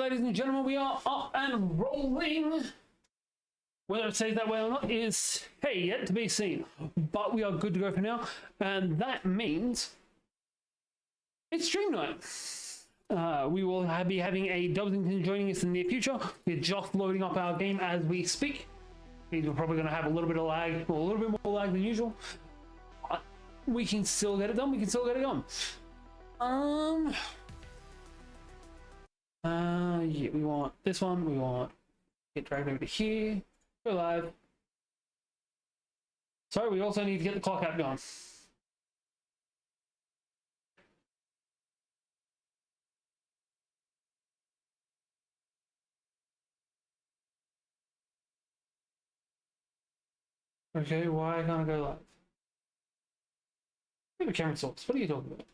ladies and gentlemen, we are up and rolling. Whether it says that way or not is, hey, yet to be seen. But we are good to go for now. And that means it's stream night. We will be having a Dubbington joining us in the near future. We're just loading up our game as we speak. We're probably going to have a little bit of lag, or a little bit more lag than usual. But we can still get it done. We can still get it on. Yeah, we want this one. We want get dragged over to here. Go live. Sorry, we also need to get the clock app going. Okay, why can't I go live? We have a camera source. What are you talking about?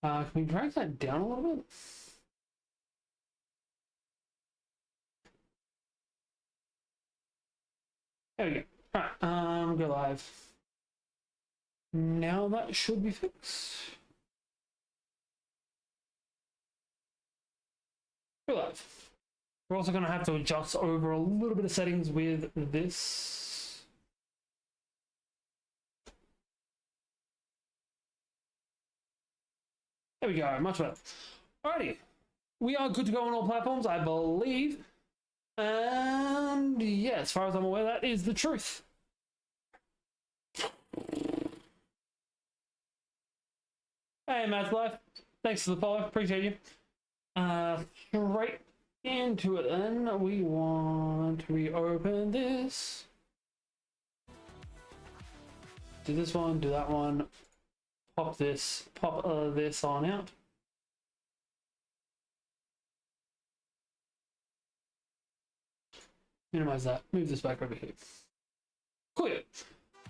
Can we drag that down a little bit? There we go. Alright, go live. Now that should be fixed. Go live. We're also going to have to adjust over a little bit of settings with this. There we go, much better. Alrighty, we are good to go on all platforms, I believe. And yeah, as far as I'm aware, that is the truth. Hey, Matt's Life. Thanks for the follow, appreciate you. Straight into it then, we want to reopen this. Do this one, do that one. Pop this on out. Minimize that. Move this back over here. Clear.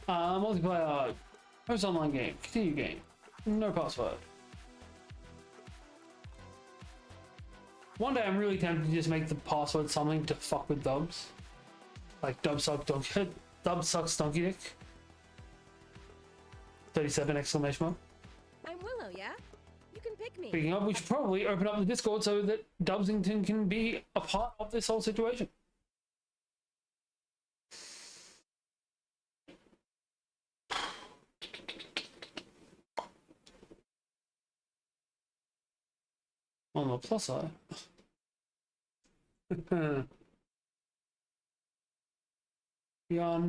Multiplayer. Host online game. Continue game. No password. One day I'm really tempted to just make the password something to fuck with dubs. Like dub sucks donkey dick. 37 exclamation mark. I'm Willow, yeah? You can pick me. Speaking of, we should probably open up the Discord so that Dubbington can be a part of this whole situation. On the plus side. we are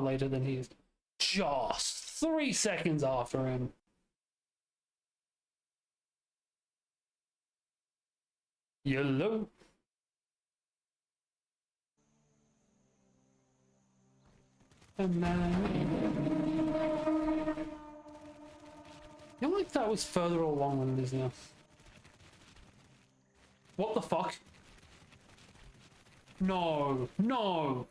later than he is. Just 3 seconds after him. Yellow. You know, like that was further along than it is now. What the fuck? No, no.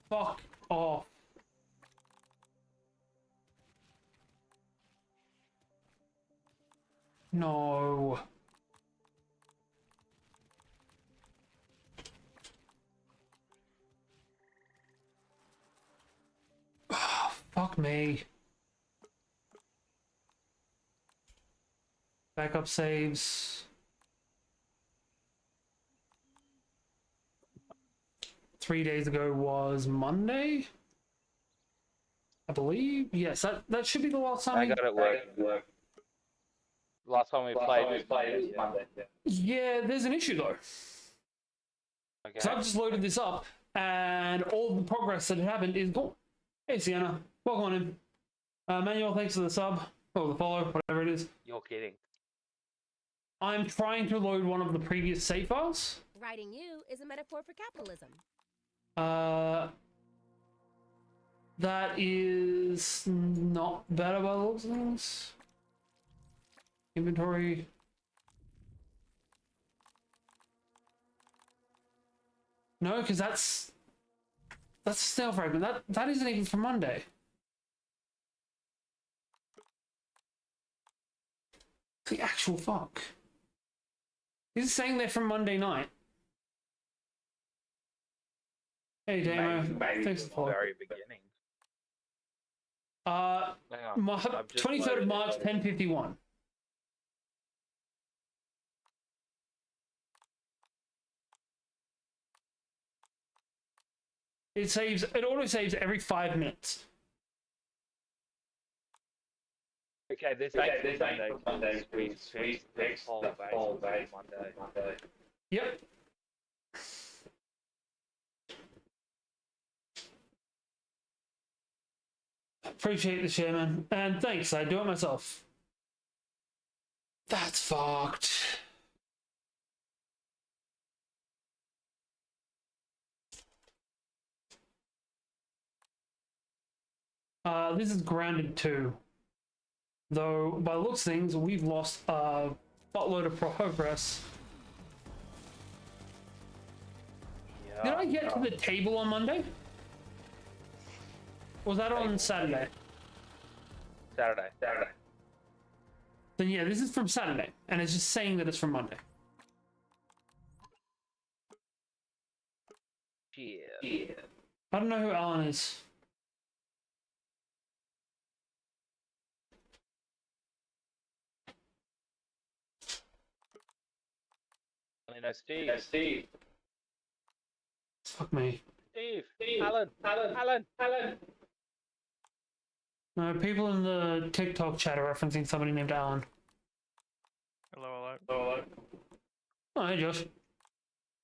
Fuck off. No. Fuck me. Backup saves. 3 days ago was Monday, I believe. Yes, that should be the last time. I got it work. Last time we played was Monday. Yeah, there's an issue though. Okay. So I've just loaded this up, and all the progress that had happened is gone. Hey, Sienna, welcome on in. Manuel, thanks for the sub or the follow, whatever it is. You're kidding. I'm trying to load one of the previous save files. Writing you is a metaphor for capitalism. That is not better by the looks of things. Inventory. No, because that's a stale fragment. That isn't even from Monday. The actual fuck. Is it saying they're from Monday night? Hey, Damo. Maybe Thanks for the follow. very beginning. Hang on. I've just 23rd loaded of it. March, 10:51. It auto saves every 5 minutes. Okay, this ain't Monday. We fixed the whole base Monday. Yep. Appreciate the share, man. And thanks, I do it myself. That's fucked. This is grounded too. Though, by the looks of things, we've lost a buttload of progress. Yeah. Did I get to the table on Monday? Was that on Saturday? Saturday. Then yeah, this is from Saturday, and it's just saying that it's from Monday. Yeah. I don't know who Alan is. I mean, no, Steve. Fuck me. Steve. Alan. No, people in the TikTok chat are referencing somebody named Alan. Hello. Oh, hey, Josh.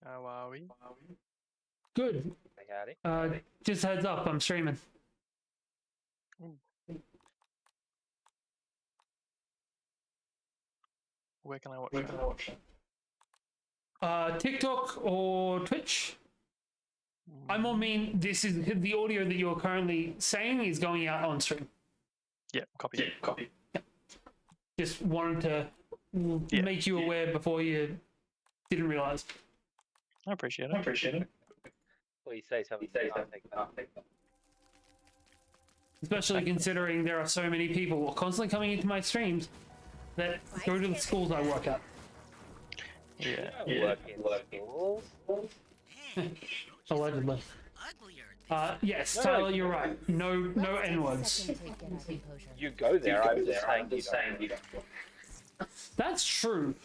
How are we? Good. Hey, howdy. Just heads up, I'm streaming. Where can I watch that? TikTok or Twitch? I more mean this is the audio that you're currently saying is going out on stream. Yeah, copy. Just wanted to make you aware before you didn't realize. I appreciate it. Well, you say something. I'll take that. Especially considering there are so many people constantly coming into my streams that go to the schools I work at. Yeah. Work in schools. Allegedly. Yes, Tyler, you're right. No N-words. You go there. I'm just saying you don't. That's true.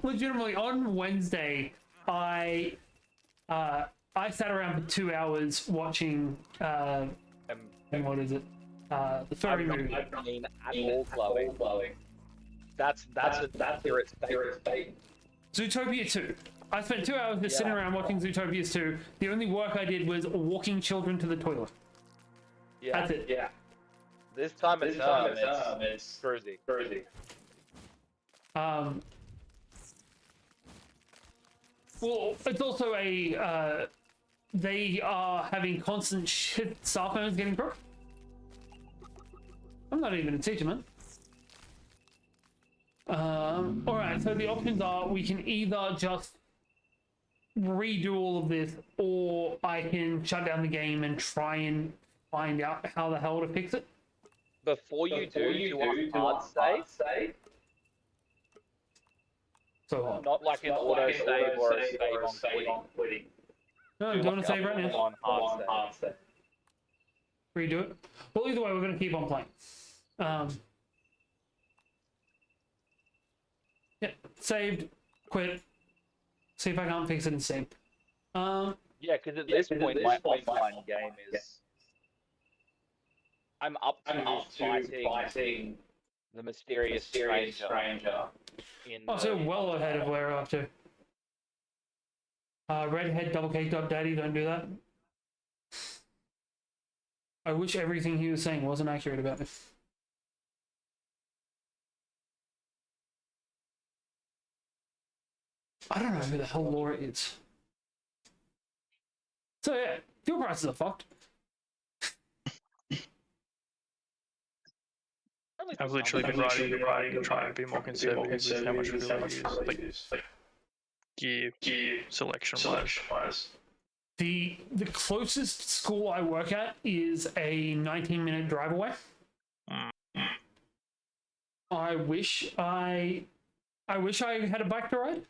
Legitimately on Wednesday, I sat around for 2 hours watching what is it? The furry movie. I mean, at all glowing. That's a accurate statement. Zootopia 2. I spent 2 hours just sitting around watching Zootopia 2. The only work I did was walking children to the toilet. Yeah. That's it. Yeah. This time it's cruisy. Well, it's also a they are having constant shit staff members getting broke. I'm not even a teacher, man. Alright, so the options are we can either just redo all of this, or I can shut down the game and try and find out how the hell to fix it. Before you do hard save. So Not like an auto save or a save on quitting. no, I'm doing a save right now. On hard save. Redo it. Well, either way, we're going to keep on playing. Yeah, saved, quit, see if I can't fix it and save. Yeah, because at this point, my offline game is... I'm up to fighting the mysterious stranger. So well ahead of where we're up to. Redhead double cake dot daddy, don't do that. I wish everything he was saying wasn't accurate about me. I don't know who the hell Laura is. So yeah, fuel prices are fucked. I've literally been writing and trying to be more conservative with how much fuel I use, like gear selection wise. The closest school I work at is a 19-minute drive away. I wish I had a bike to ride.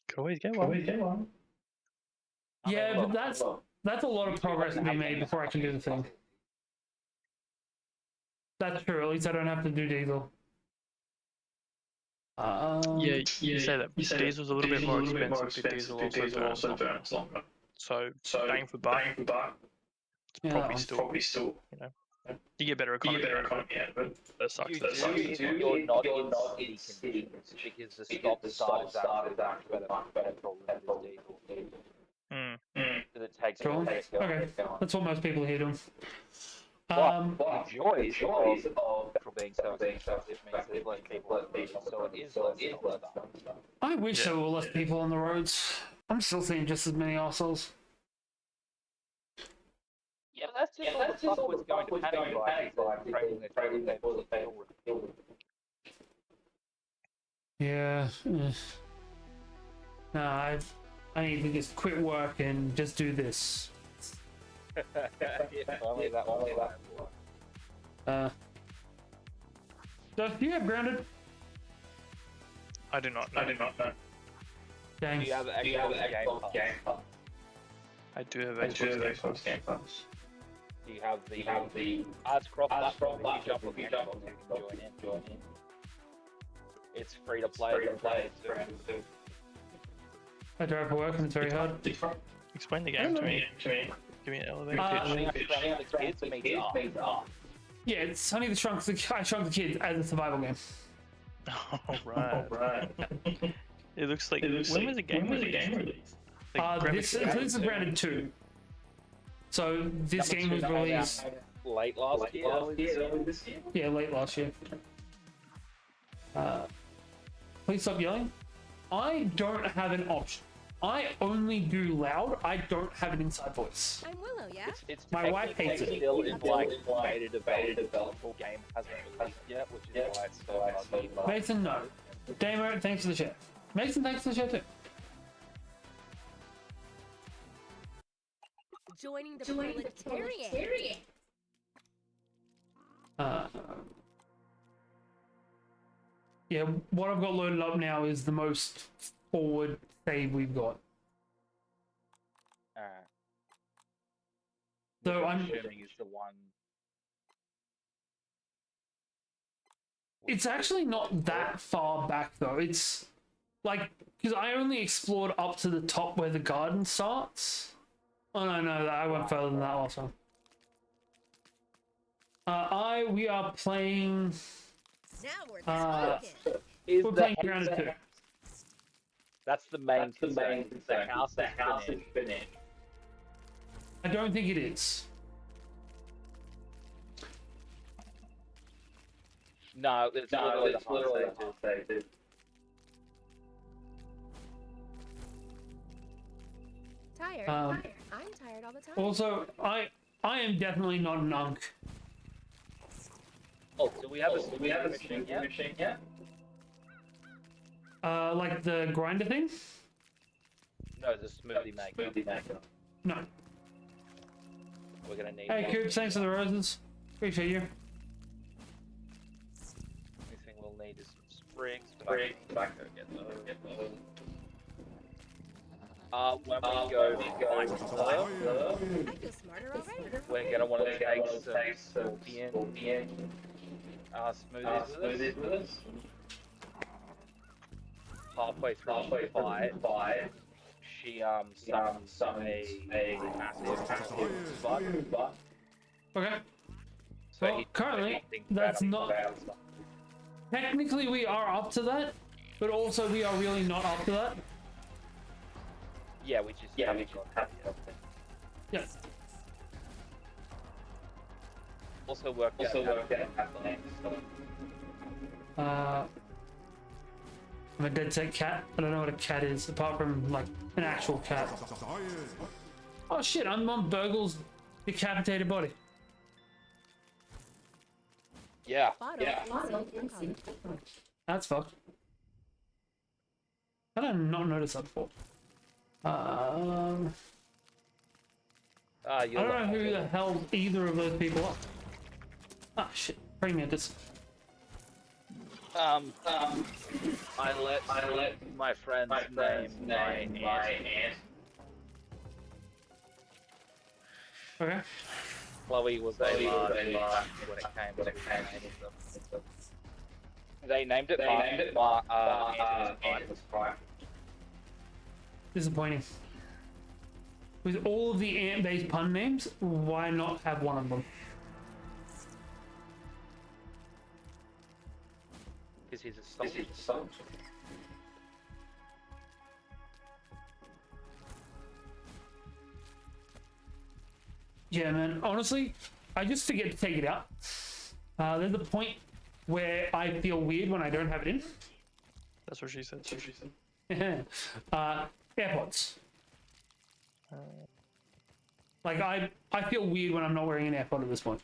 Could always get one. Yeah, but That's a lot of progress to be made before I can do the thing. That's true. At least I don't have to do diesel. Yeah, you say that. Diesel's a little bit more expensive, but diesel also burns longer. So bang for buck, it's Yeah, probably still, you know, you get better economy out of it. That sucks. You That sucks. do if you're not in city conditions, because the stop start is actually much better petrol than diesel. Because it takes a Cool. while to get going. Okay, that's what most people here do. But the joys of petrol being so expensive means there's less people on the road, so it is less stop. I wish there were less people on the roads. I'm still seeing just as many assholes. Yeah, that's just all the fuck was going to panic trading their toilet paper. Yeah. Nah, I need to just quit work and just do this. Yeah, only that one. Do you have grounded? I do not know. Dang. Do you have Xbox Game Pass? I do have Xbox Game Pass. Do you have the Arts Cross platform? If you jump on the Xbox, you can join in. It's free to play. I drive for work and it's very hard. Explain the game to me. Give me an elevator pitch. The kids means art. Yeah, it's Honey the Shrunk the Kids as a survival game. Oh, right. It looks like. When was the game released? Like, This is Grounded 2. So this game was released late last year, early this year. Yeah, late last year. Please stop yelling. I don't have an option. I only do loud. I don't have an inside voice. I'm Willow, yeah? It's My wife hates it. Still in like beta development game hasn't released yet, which is why it's so hard. Mason, no. Damo, thanks for the share. Mason, thanks for the share too. Joining the proletariat. Yeah, what I've got loaded up now is the most forward save we've got. So I'm assuming is the one. It's actually not that far back though. It's like, because I only explored up to the top where the garden starts. Oh no, I went further than that last time. We are playing. Now we're talking. Is We're the playing Grounded 2. That's the main concern. The house is finished. I don't think it is. No, it's literally the hard stage. Tired? I'm tired all the time. Also, I am definitely not an unk. Oh, do we have a machine yet? Like the grinder thing? No, the smoothie maker. No. We're gonna need. Hey, Coop, thanks for the roses. Appreciate you. Only thing we'll need is some springs, but I can go get those. When we go I feel smarter already. we're gonna want to take some scorpion smoothies with us. Halfway through the fight, she summons a massive bug. Okay. So Well, currently, that's not. Technically, we are up to that, but also we are really not up to that. Yeah, we just haven't got that yet. Yeah. Also worked out. I'm a dead set cat. I don't know what a cat is, apart from like an actual cat. Oh shit! I'm on Burgle's decapitated body. Yeah. That's fucked. How did I not notice that before? I don't know who the hell either of those people are. Ah shit! Bring me this. I let my friend's name my aunt. Okay. Chloe was a large factor when it came to naming them. They named it but Andy was fine. Disappointing. With all of the ant-based pun names, why not have one of them? Because he's a soldier. Yeah, man. Honestly, I just forget to take it out. There's a point where I feel weird when I don't have it in. That's what she said. AirPods. Like I feel weird when I'm not wearing an AirPod at this point.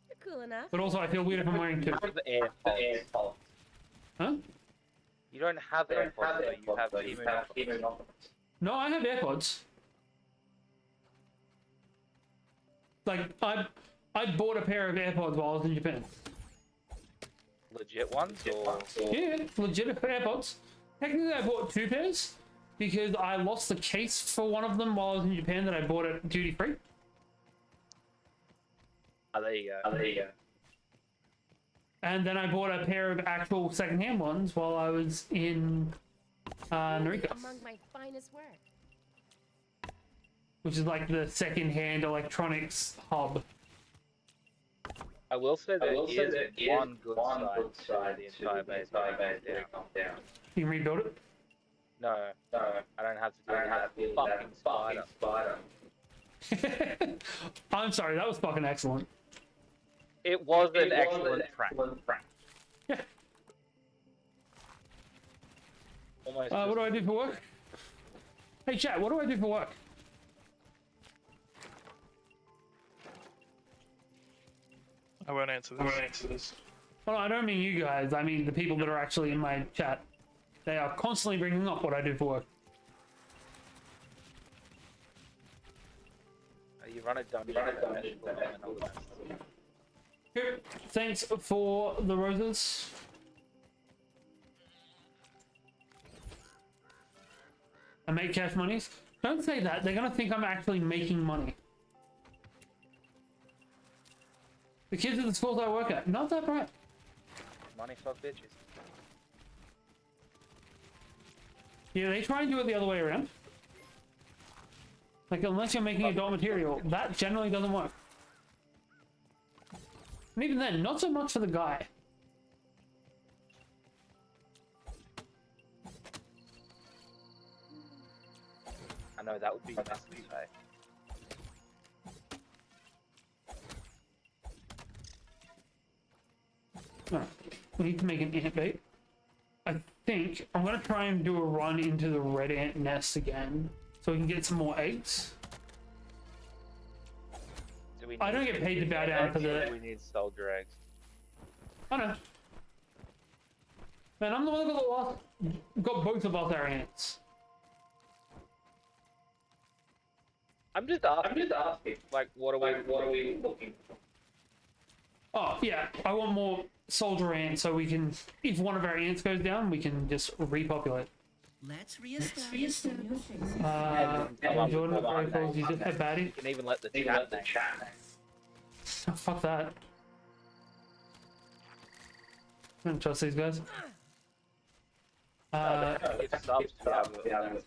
You're cool enough. But also I feel weird if I'm wearing two. The AirPods. Huh? You don't have AirPods, though. You have Timu. No, I have AirPods. Like I bought a pair of AirPods while I was in Japan. Legit ones, or Yeah, legit AirPods. Technically, I bought two pairs because I lost the case for one of them while I was in Japan that I bought at duty free. there you go. And then I bought a pair of actual secondhand ones while I was in Narita, Among my finest work. which is like the secondhand electronics hub. I will say there is one good side to the entire base. Down. You can rebuild it. No, I don't have to do that fucking spider. I'm sorry, that was fucking excellent. It was an excellent prank. Yeah. Almost. What do I do for work? Hey chat, what do I do for work? I won't answer this. Well, I don't mean you guys. I mean the people that are actually in my chat. They are constantly bringing up what I do for work. You run a dungeon. Here, thanks for the roses. I make cash monies. Don't say that. They're gonna think I'm actually making money. The kids at the schools I work at, not that bright. Money fuck bitches. Yeah, they try and do it the other way around. Like, unless you're making adult material, that generally doesn't work. And even then, not so much for the guy. I know that would be messy to say. Alright, we need to make an ant bait. I think I'm gonna try and do a run into the red ant nest again, so we can get some more eggs. I don't get paid to bow down for the. We need soldier eggs. I know. Man, I'm the one that got both of us our ants. I'm just asking. Like, what are we looking for? Oh yeah, I want more soldier ants so we can, if one of our ants goes down, we can just repopulate. Let's reestablish. Jordan, very cool. You just a baddie. You can even let the chat name. Oh, fuck that. I don't trust these guys. Give subs to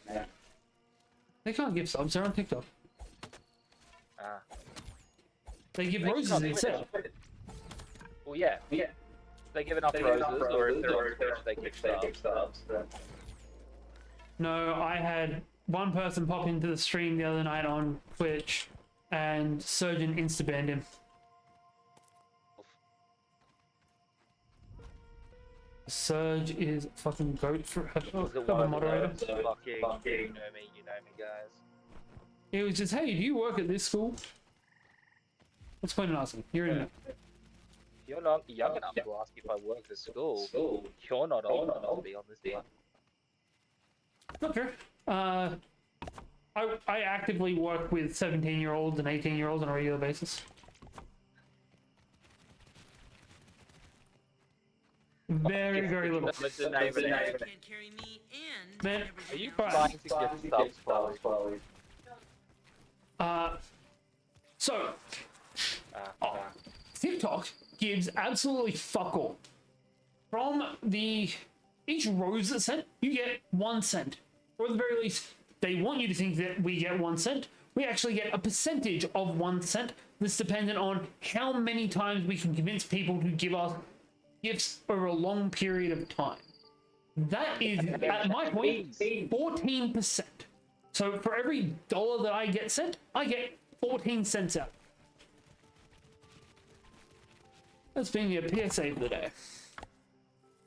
They can't give subs, they're on TikTok. Ah. They give roses instead. Well, yeah. They give enough roses, or if they're on Twitch, they give subs. No, I had one person pop into the stream the other night on Twitch, and Surgeon insta-banned him. Surge is fucking goat for a moderator. Fucking, you know me, guys. It was just, hey, do you work at this school? What's the point in asking? You're in it. You're not young enough to ask if I work at school. You're not old enough to be on this one. Not true. I actively work with 17-year-olds and 18-year-olds on a regular basis. Very, very little. Can't carry me and Man, Are you alright. trying to get subs, Chloe? So TikTok gives absolutely fuck all. From the each rose that's sent, you get 1 cent. Or at the very least, they want you to think that we get 1 cent. We actually get a percentage of 1 cent that's dependent on how many times we can convince people to give us gifts over a long period of time. That is, at my point, 14%. So for every dollar that I get sent, I get 14 cents out. That's been your PSA for the day.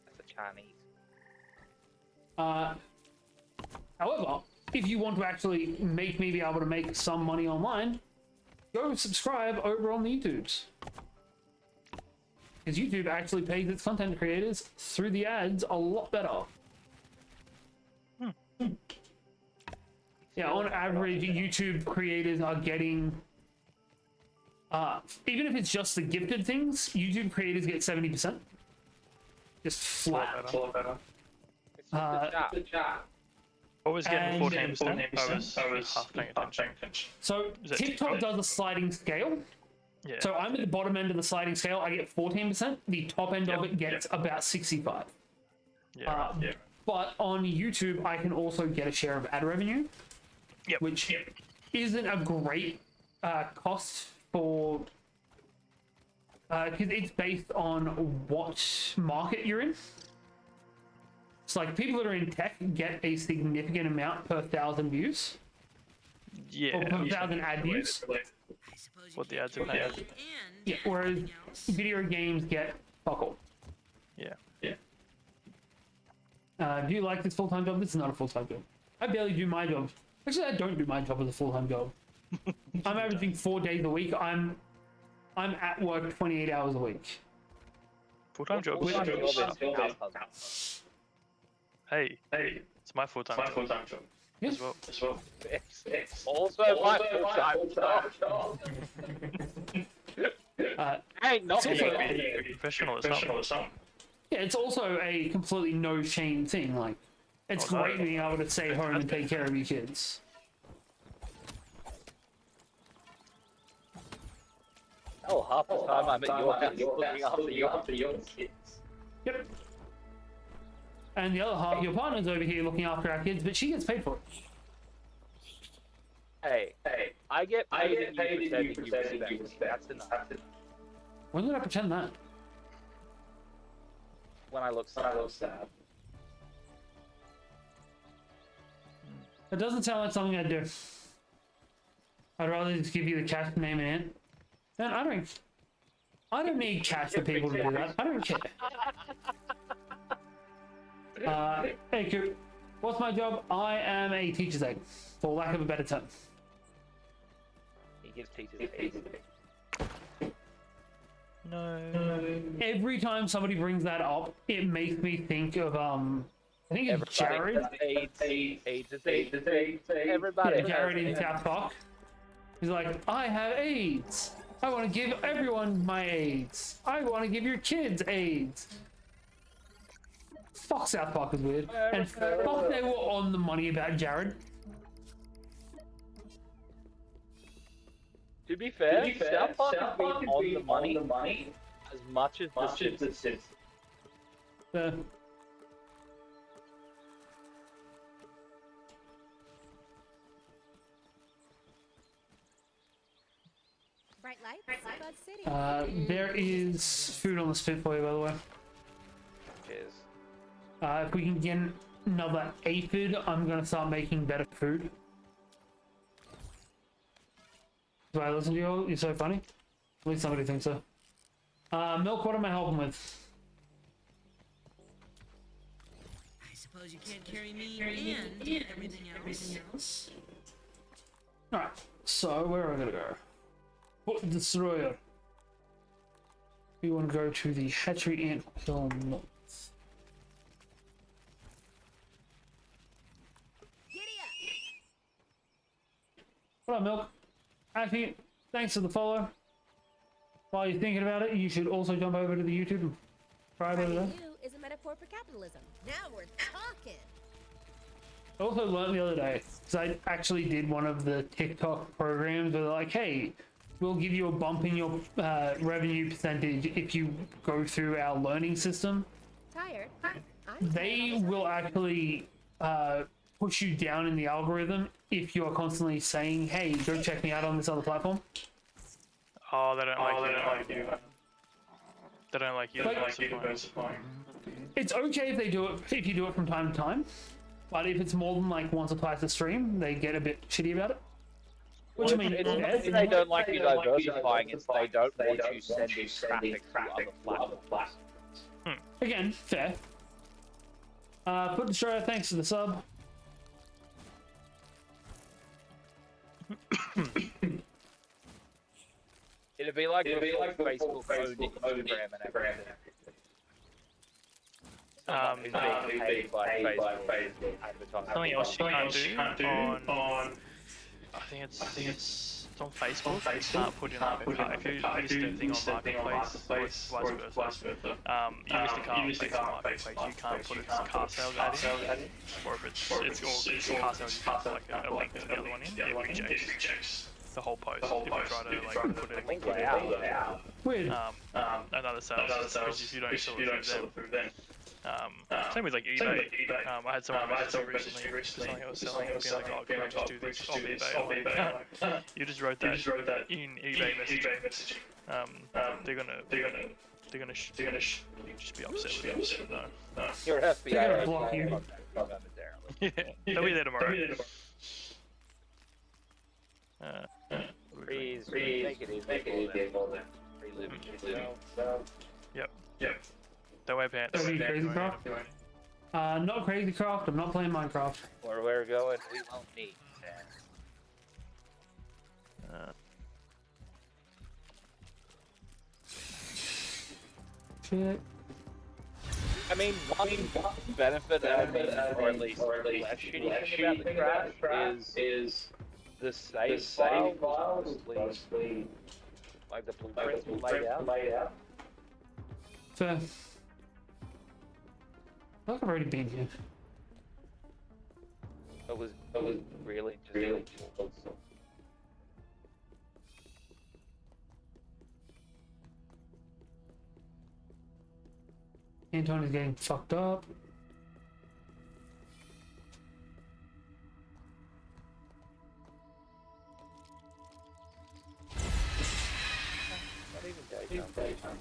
That's a Chinese. However, if you want to actually make me be able to make some money online, go subscribe over on the YouTubes. Because YouTube actually pays its content creators through the ads a lot better. Yeah, on average, YouTube creators are getting... even if it's just the gifted things, YouTube creators get 70%. Just flat. It's just the chat. What was getting And- 14%? I was half paying attention. So Is that TikTok TikTok? does a sliding scale. Yeah. So I'm at the bottom end of the sliding scale. I get 14%. The top end of it gets about 65. yeah. Yeah. But on YouTube, I can also get a share of ad revenue, Yep. which isn't a great cost for because it's based on what market you're in. It's like people that are in tech get a significant amount per 1,000 views Yeah. or per 1,000 ad views. I suppose you What the can't ads are carry paying. me and Yeah, whereas everything else. video games get fuck all. Yeah. Do you like this full-time job? This is not a full-time job. I barely do my job. Actually, I don't do my job as a full-time job. I'm averaging 4 days a week. I'm at work 28 hours a week. Full-time job. Full-time job is house husband. Hey, it's my full-time job Yes. as well. It's also my full-time job. Hey, not It's also- me. Be professional as well. Yeah, it's also a completely no-shame thing. Like, it's Oh, no. great being able to stay home and take care of your kids. Oh, half the time I'm at your house looking after your kids. Yep. And the other half, your partner's over here looking after our kids, but she gets paid for it. Hey, I get paid and you pretend you respect me. That's enough. When did I pretend that? When I look sad. It doesn't sound like something I'd do. I'd rather just give you the cash name and ant. Man, I don't need cash for people to do that. I don't care. Hey, Coop. What's my job? I am a teacher's aide, for lack of a better term. He gives teachers aids. No. Every time somebody brings that up, it makes me think of I think it's Jared. AIDS. Everybody. Yeah, Jared in South Park. He's like, I have AIDS. I want to give everyone my AIDS. I want to give your kids AIDS. Fuck, South Park is weird. And fuck, they were on the money about Jared. To be fair, South Park has been on the money as much as The Simpsons. Uh, Bright lights, Bud City. there is food on the spit for you, by the way. Cheers. If we can get another aphid, I'm gonna start making better food. Do I listen to you? You're so funny. At least somebody thinks so. Milk, what am I helping with? I suppose you can't carry me and everything else. Alright, so where am I gonna go? Put the destroyer. We want to go to the hatchery ant hill north. Giddy up. What up, Milk? Actually, thanks for the follow. While you're thinking about it, you should also jump over to the YouTube and subscribe over there. You is a metaphor for capitalism. Now we're talking. I also learned the other day, because I actually did one of the TikTok programs where they're like, hey, we'll give you a bump in your revenue percentage if you go through our learning system. Tired? They will actually push you down in the algorithm if you're constantly saying, hey, go check me out on this other platform. Oh, they don't like you. They don't like you. It's okay if they do it, if you do it from time to time, but if it's more than like once or twice a stream, they get a bit shitty about it. Which I mean, it's not that they don't like you diversifying, it's they don't want you sending traffic to other platforms. again, fair. Put Destroyer, thanks for the sub. It'd be like Facebook owned Instagram and everything. Someone who's being paid by Facebook advertising. Something else you can't do on I think it's on Facebook. You can't put in like a car. If you list a thing on Marketplace, or vice versa. You list a car on Facebook Marketplace, you can't put its car sales ad in. Or if it's car sales, you can put like a link to the other one in. It rejects the whole post if you try to like put a link out. Weird. Another sales, because if you don't sell it through them. Same with like eBay. I had someone message me recently something I was selling, being like, "Oh, can I just do this off eBay?" I'm like, you just wrote that in eBay messaging. They're gonna just be upset with you. No. You're FBI. They're gonna block you. Yeah, they'll be there tomorrow. Freeze, make it easy for them. Relive yourself. Yep. Don't wear pants. Are you Crazy Craft? Not Crazy Craft, I'm not playing Minecraft. Where we're going, we won't need that. Shit. I mean, one benefit, or at least less shitty thing about the craft is the save file, mostly, like the blueprints were laid out. Fair. I feel like I've already been here. It was really cool. Anton is getting fucked up. Not even daytime.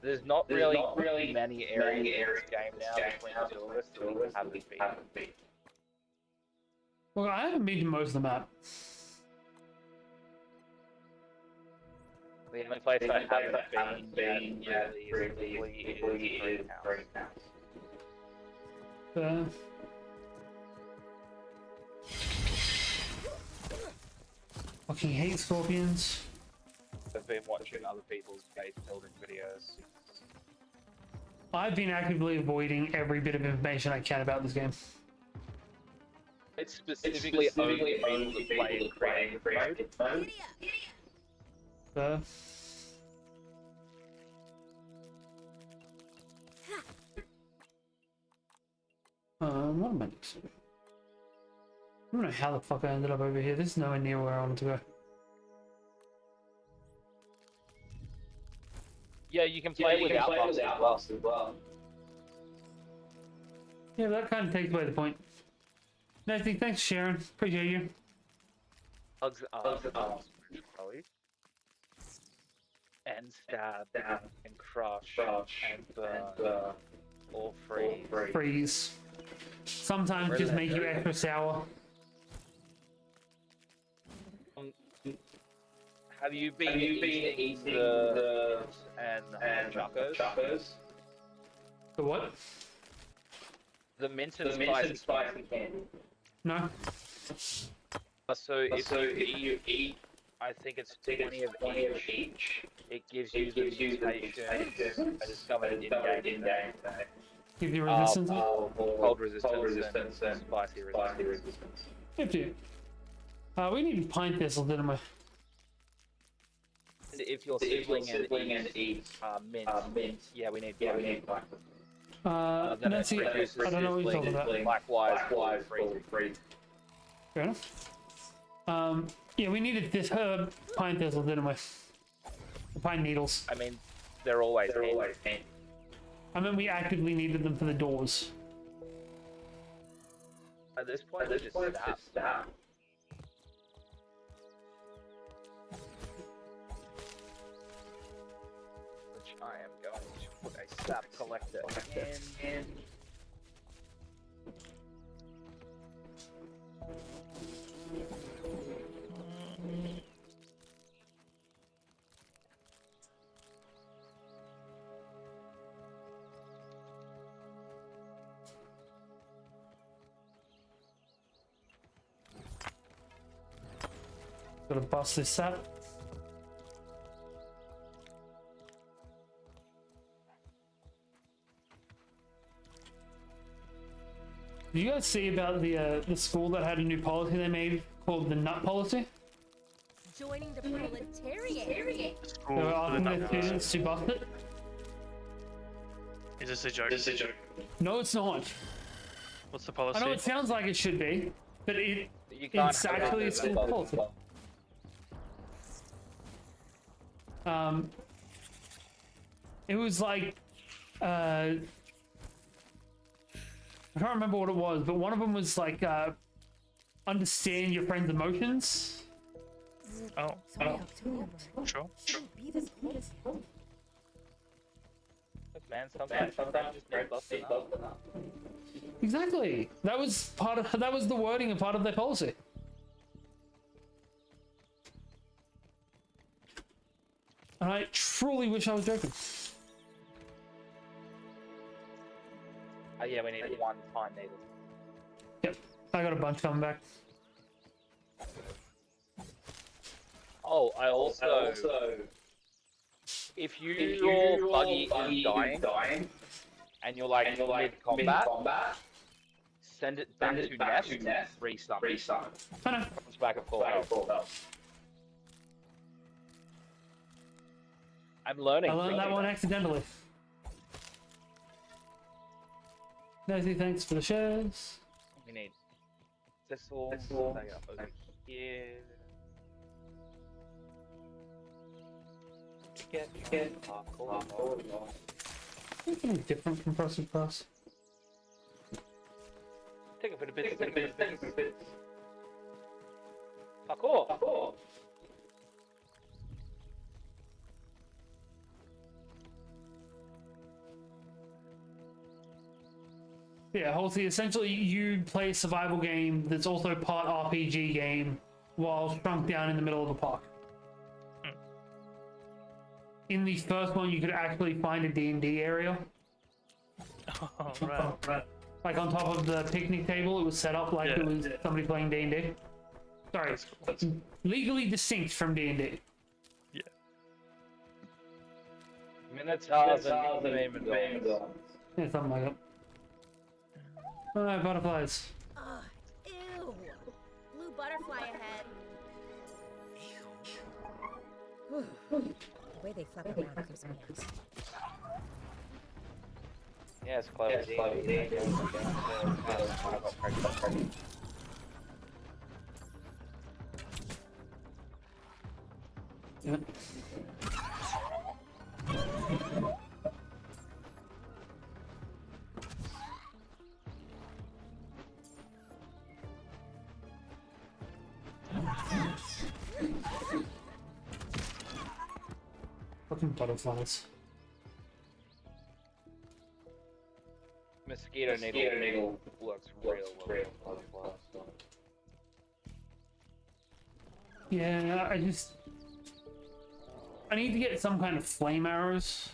There's not really many areas in this game now between two of us that we haven't been. Well, I haven't been to most of the map. The only place I haven't been yet really is Greenhouse. Fucking hate scorpions. I've been watching other people's base building videos. I've been actively avoiding every bit of information I can about this game. It's specifically only people that play in creative mode. What am I next to? I don't know how the fuck I ended up over here. This is nowhere near where I wanted to go. Yeah, you can play without buffs as well. Yeah, but that kind of takes away the point. Nathan, thanks, Sharon. Appreciate you. Hugs, and stab, and crush, and burn, or freeze. Freeze. Sometimes just make you extra sour. Have you been eating the and chocos? The what? The mint and spicy candy. No. So if you eat, I think it's 20 of each. It gives you the mutation. I discovered it in game. Give you resistance? Cold resistance and spicy resistance. If you. We need pine thistle, didn't we? If your sibling and eat mint, yeah, we need pine. Then it Nancy, reduces I don't know what you're talking about. Likewise, free. Fair enough. Yeah, we needed this pine thistle, didn't we? The pine needles. I mean, they're always handy. I mean, we actively needed them for the doors. At this point, just stop. Which I am going to put a sap collector in. Gotta bust this up. Did you guys see about the school that had a new policy they made called the nut policy? Joining the proletariat. They were asking their students to bust it. Is this a joke? No, it's not. What's the policy? I know it sounds like it should be, but You can't it's have actually a it school policy. It was like, I can't remember what it was, but one of them was like, understand your friend's emotions. Oh, October. sure. Be this close. Man, sometimes just need busting up. Exactly. That was the wording and part of their policy. And I truly wish I was joking. Yeah, we need one pine needle. Yep, I got a bunch coming back. Oh, I also if your buggy is dying and you're like mid-combat, send it back to nest, restart. I know. Comes back at full health. I'm learning. I learned that one accidentally. Nosy, thanks for the shares. We need thistle. They are over here. Get. Something different from Frosted Cross. Take a bit of bits. Parkour. Yeah, Halsey, essentially you play a survival game that's also part RPG game while shrunk down in the middle of a park. In the first one, you could actually find a D&D area. Oh, right. Like on top of the picnic table, it was set up like it was somebody playing D&D. Sorry, That's cool. legally distinct from D&D. Yeah. Minotaurs and Myrmidons. Yeah, something like that. Alright, butterflies. Ugh, ew. Blue butterfly ahead. The way they flap around gives me anxiety. Yeah, it's close. Yep. Fucking butterflies. Mosquito needle works real well. Yeah, I need to get some kind of flame arrows.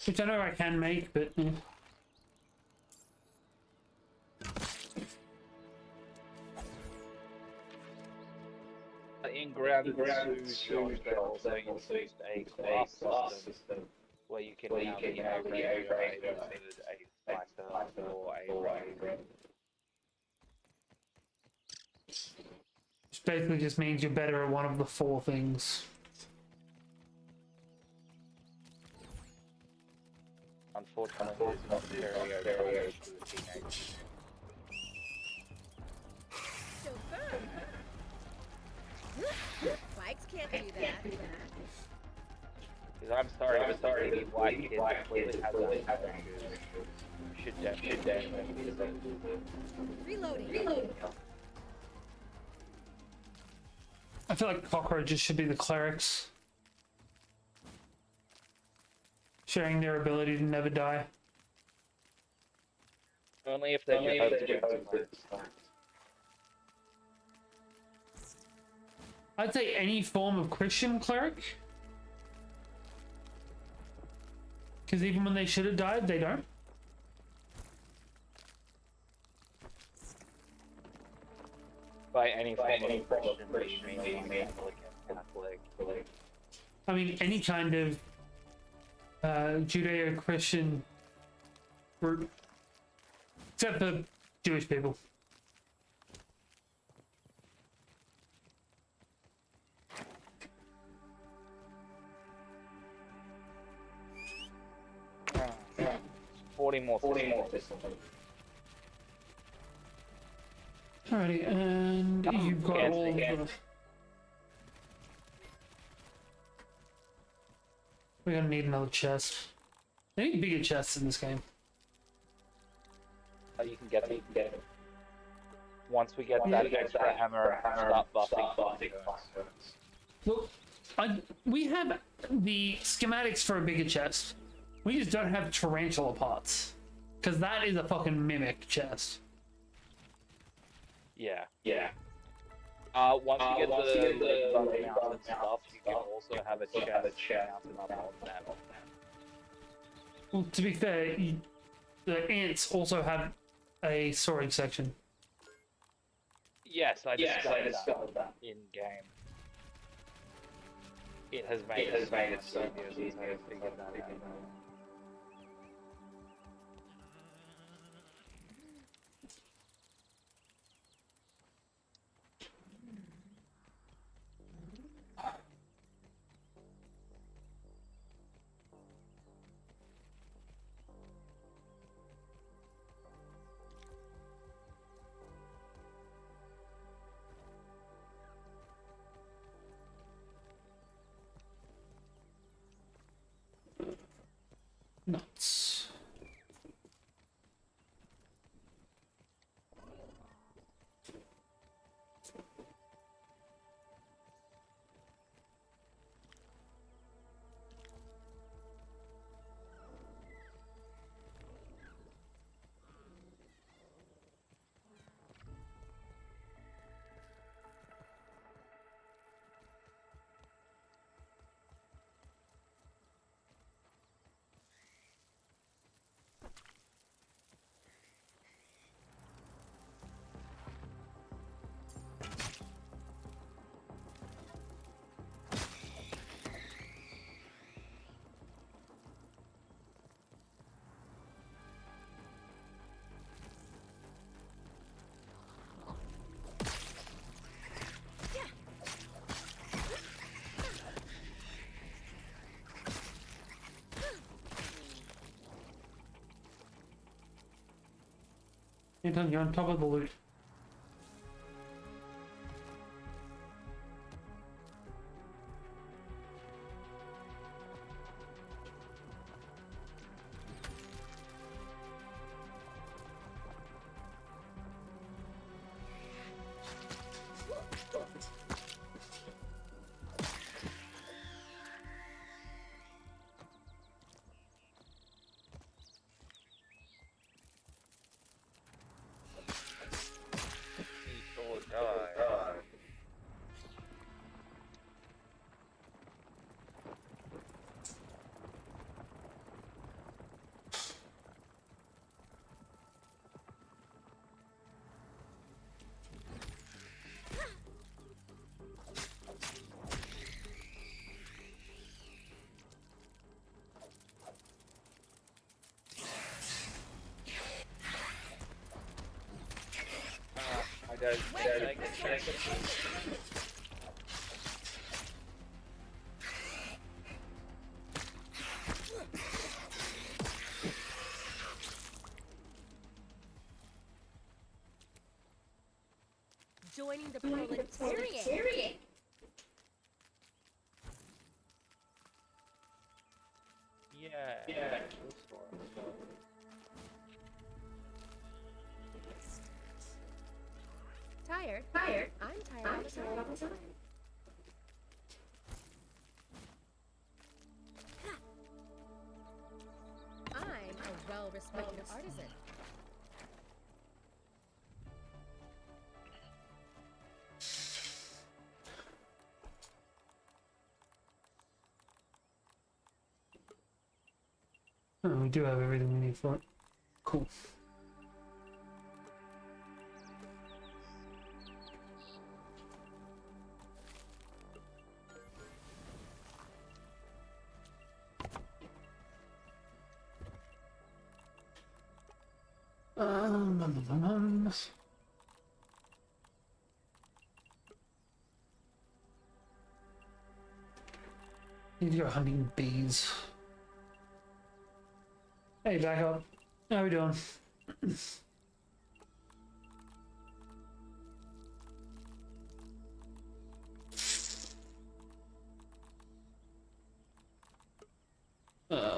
Which I know I can make, but yeah. In ground shows they also introduced a class system where you can now be considered a fighter or a ranger. basically just means you're better at one of the 4 things. Unfortunately, it's not very okay to a teenager. Chauffeur. Bikes can't do that. Because I'm sorry, any white kid that clearly has issues should definitely be disabled. Reloading. I feel like cockroaches should be the clerics, sharing their ability to never die. Only if they're Jehovah's. I'd say any form of Christian cleric, because even when they should have died, they don't. By any form of Christian, you mean Catholic. I mean, any kind of Judeo-Christian group, except for Jewish people. Yeah. 40 more. Alrighty, and you've got all the... We're gonna need another chest. They need bigger chests in this game. You can get it. Once we get that extra hammer, start buffing. Look, we have the schematics for a bigger chest. We just don't have tarantula parts. Because that is a fucking mimic chest. Yeah. Once you get the buffing out and stuff, you can also have a chest mounted up on that. Well, to be fair, the ants also have a storage section. Yes, I discovered that in game. It has made it so easy to figure that out. Nuts. Anton, you're on top of the loot. guys make a check. Joining the proletariat. Yeah. Tired? I'm tired all the time. I'm a well-respected artisan. Oh, we do have everything we need for it. Cool. Um, um, um, um. Need to go hunting bees. Hey, back up. How we doing?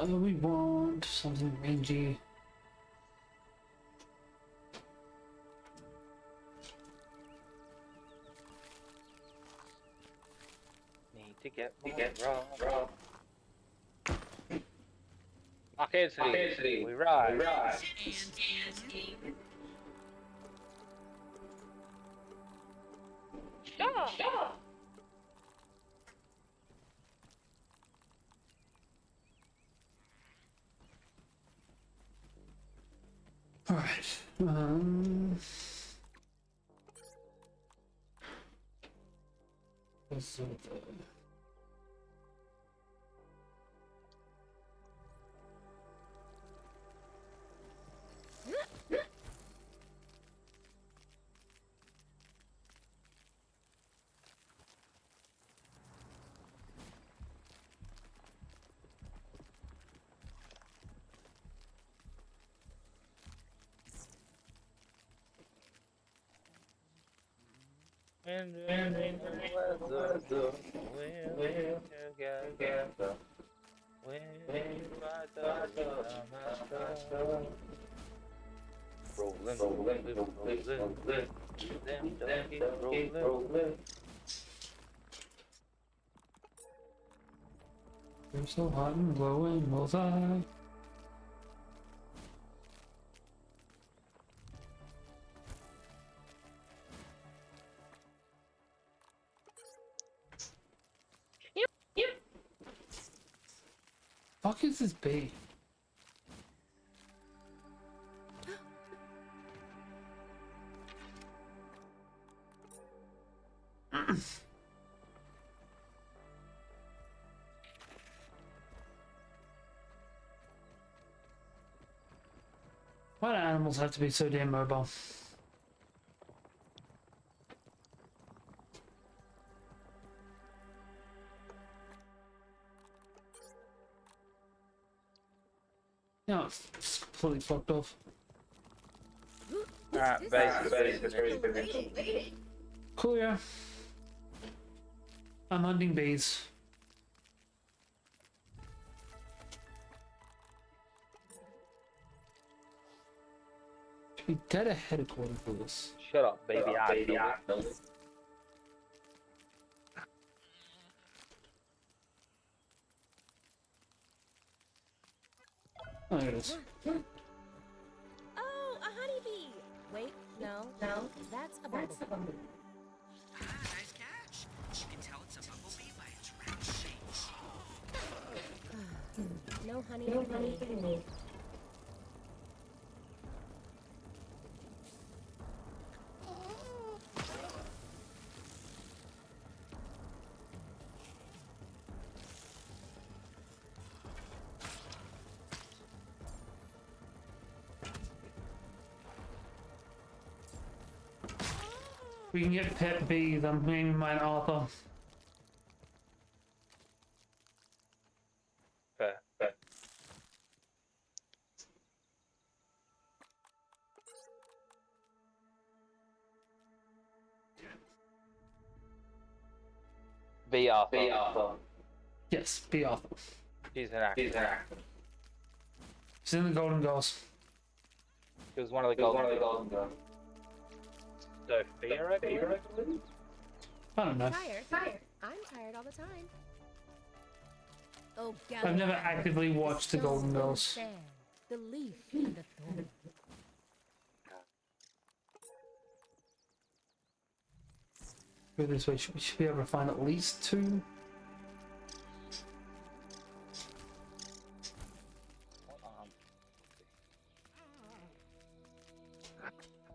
We want something rangy. Need to get raw. Arcade, we ride. Stop. All right. What's up there? When together. When rolling. Them don't keep rolling. You're so hot and glowing, bullseye. Fuck is this bait? Why do animals have to be so damn mobile? No, it's completely fucked off. Alright, base. Cool, yeah. I'm hunting bees. Should be dead ahead according to this. Shut up, baby. I know it. Oh, there it is. Oh, a honeybee! Wait, no, that's a bumblebee. Nice catch. You can tell it's a bumblebee by its round shape. No honey for me. We can get Pet B, I'm naming mine Arthur. Fair. B Arthur. Yes, B Arthur. He's an actor. He's in the Golden Girls. He was one of the golden girls. Sophia, I believe? I don't know. Tired. I'm tired all the time. Oh, I've never actively watched the Golden Girls. The leaf and the thorn. Go this way. We should be able to find at least 2.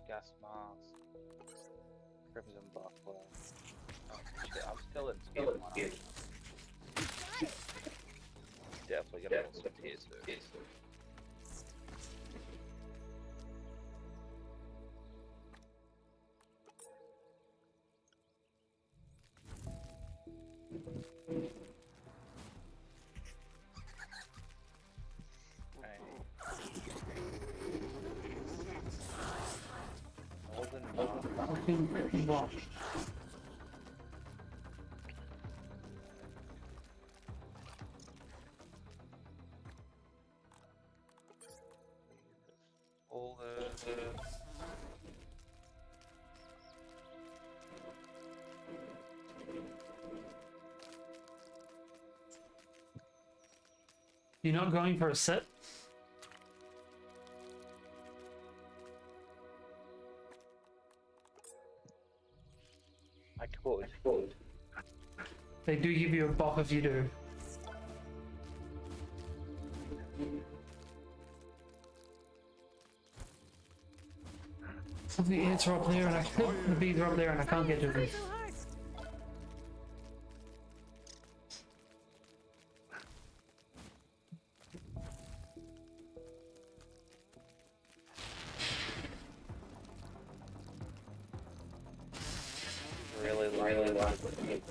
Gas mask. Crimson buckler. Oh shit, I'm still in tier 1. Definitely gonna get some tier 2. Fucking block. All the You're not going for a set? I could. They do give you a buff if you do. The ants are up there and the bees are up there and I can't get to them. So hard. Really like it.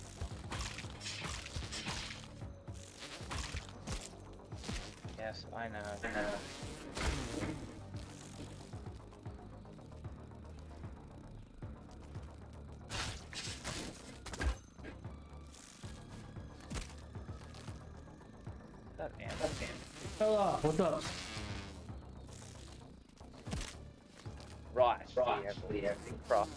Yes, I know. That ant. Hello, what's up? Right. We have to cross.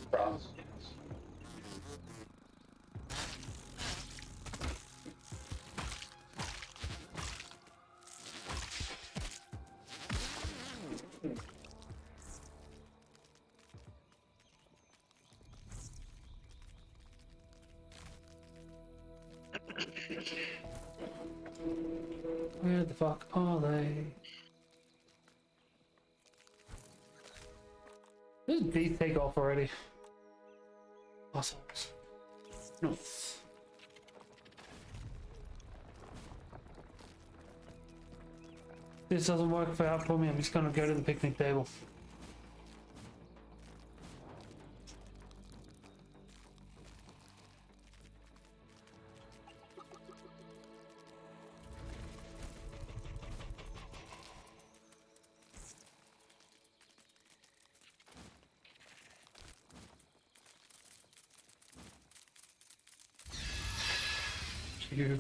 Where the fuck are they? This bees take off already. Assholes. No. This doesn't work out for me, I'm just gonna go to the picnic table. You.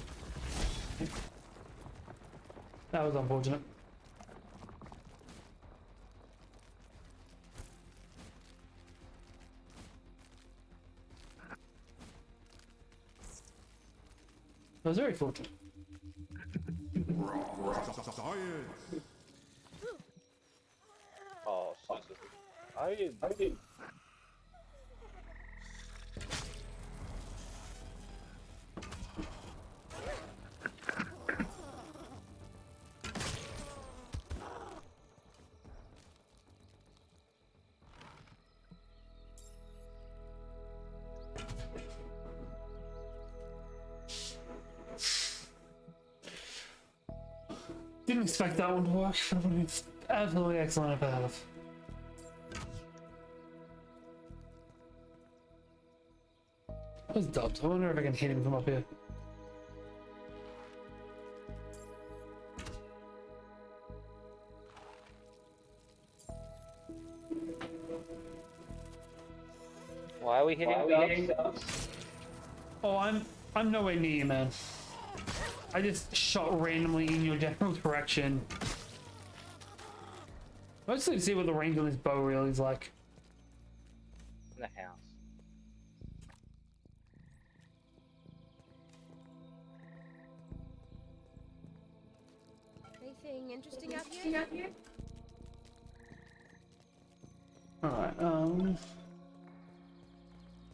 That was unfortunate. That was very fortunate. Oh, I did. Didn't expect that one to work, but it would have been absolutely excellent if it had. Those dubs. I wonder if I can hit him from up here. Why are we hitting dubs? Oh, I'm nowhere near you, man. I just shot randomly in your general direction. Let's see what the range on this bow really is like. In the house. Anything interesting out here? Alright,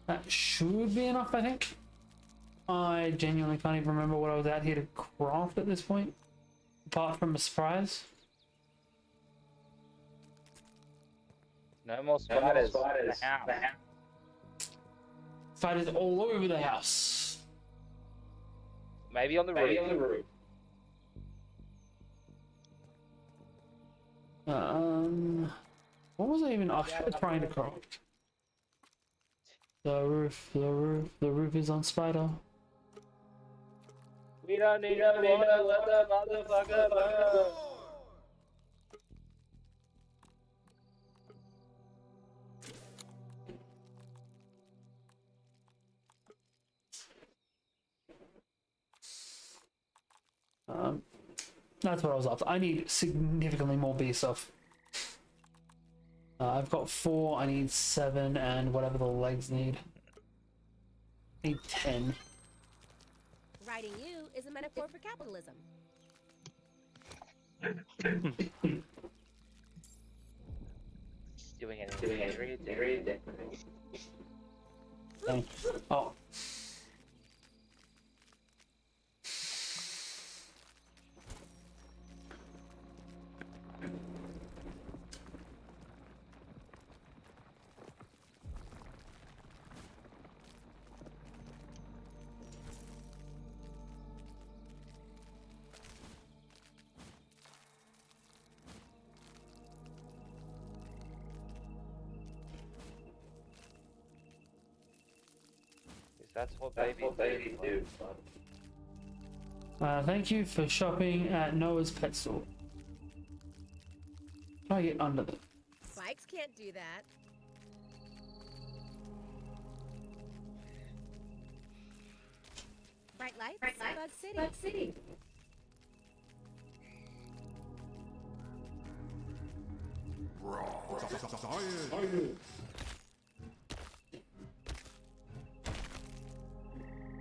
that should be enough, I think. I genuinely can't even remember what I was out here to craft at this point. Apart from a surprise. No more spiders. In the house. Spiders all over the house. Maybe on the roof. What was I even trying to craft? The roof is on spider. We don't need no water, let the motherfucker burn. That's what I was after. I need significantly more bee stuff. I've got 4, I need 7, and whatever the legs need. I need 10. Riding you is a metaphor for capitalism. Doing anything. Oh. That's what babies do. Thank you for shopping at Noah's pet store. Can I get under them? Bikes can't do that. Bright lights, Bug City.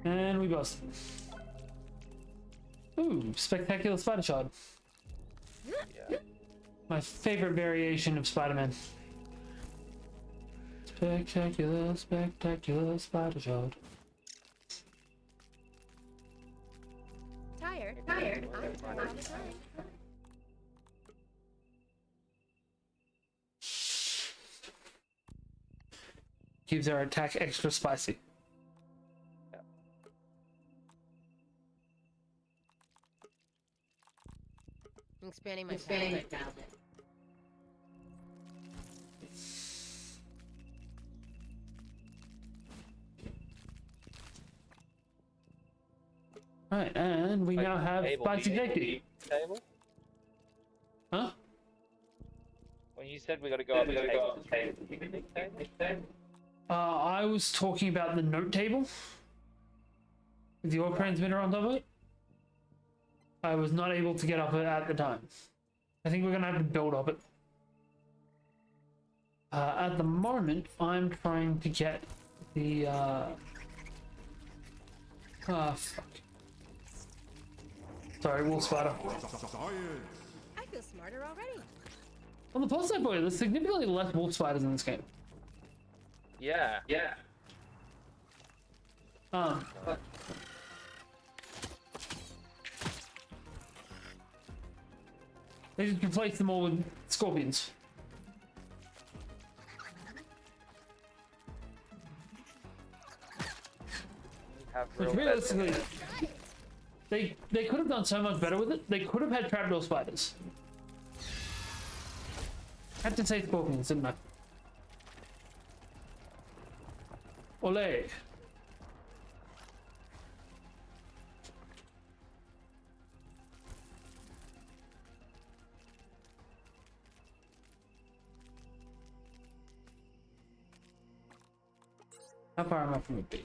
And we bust. Ooh, spectacular spider shot. Yeah. My favorite variation of Spider-Man. Spectacular spider shot. Tired. I'm tired all the time. Keeps our attack extra spicy. I'm expanding my palette. Right, and we now have spicy safety. Table? Huh? When you said we gotta go up the table. I was talking about the note table with the ore transmitter on top of it. I was not able to get up it at the time. I think we're gonna have to build up it. At the moment, I'm trying to get the fuck. Sorry, wolf spider. I feel smarter already. On the plus side, boy, there's significantly less wolf spiders in this game. Yeah. They just replace them all with scorpions. Which realistically, they could have done so much better with it. They could have had trapdoor spiders. Had to say scorpions, didn't I? Ole. How far am I from a B?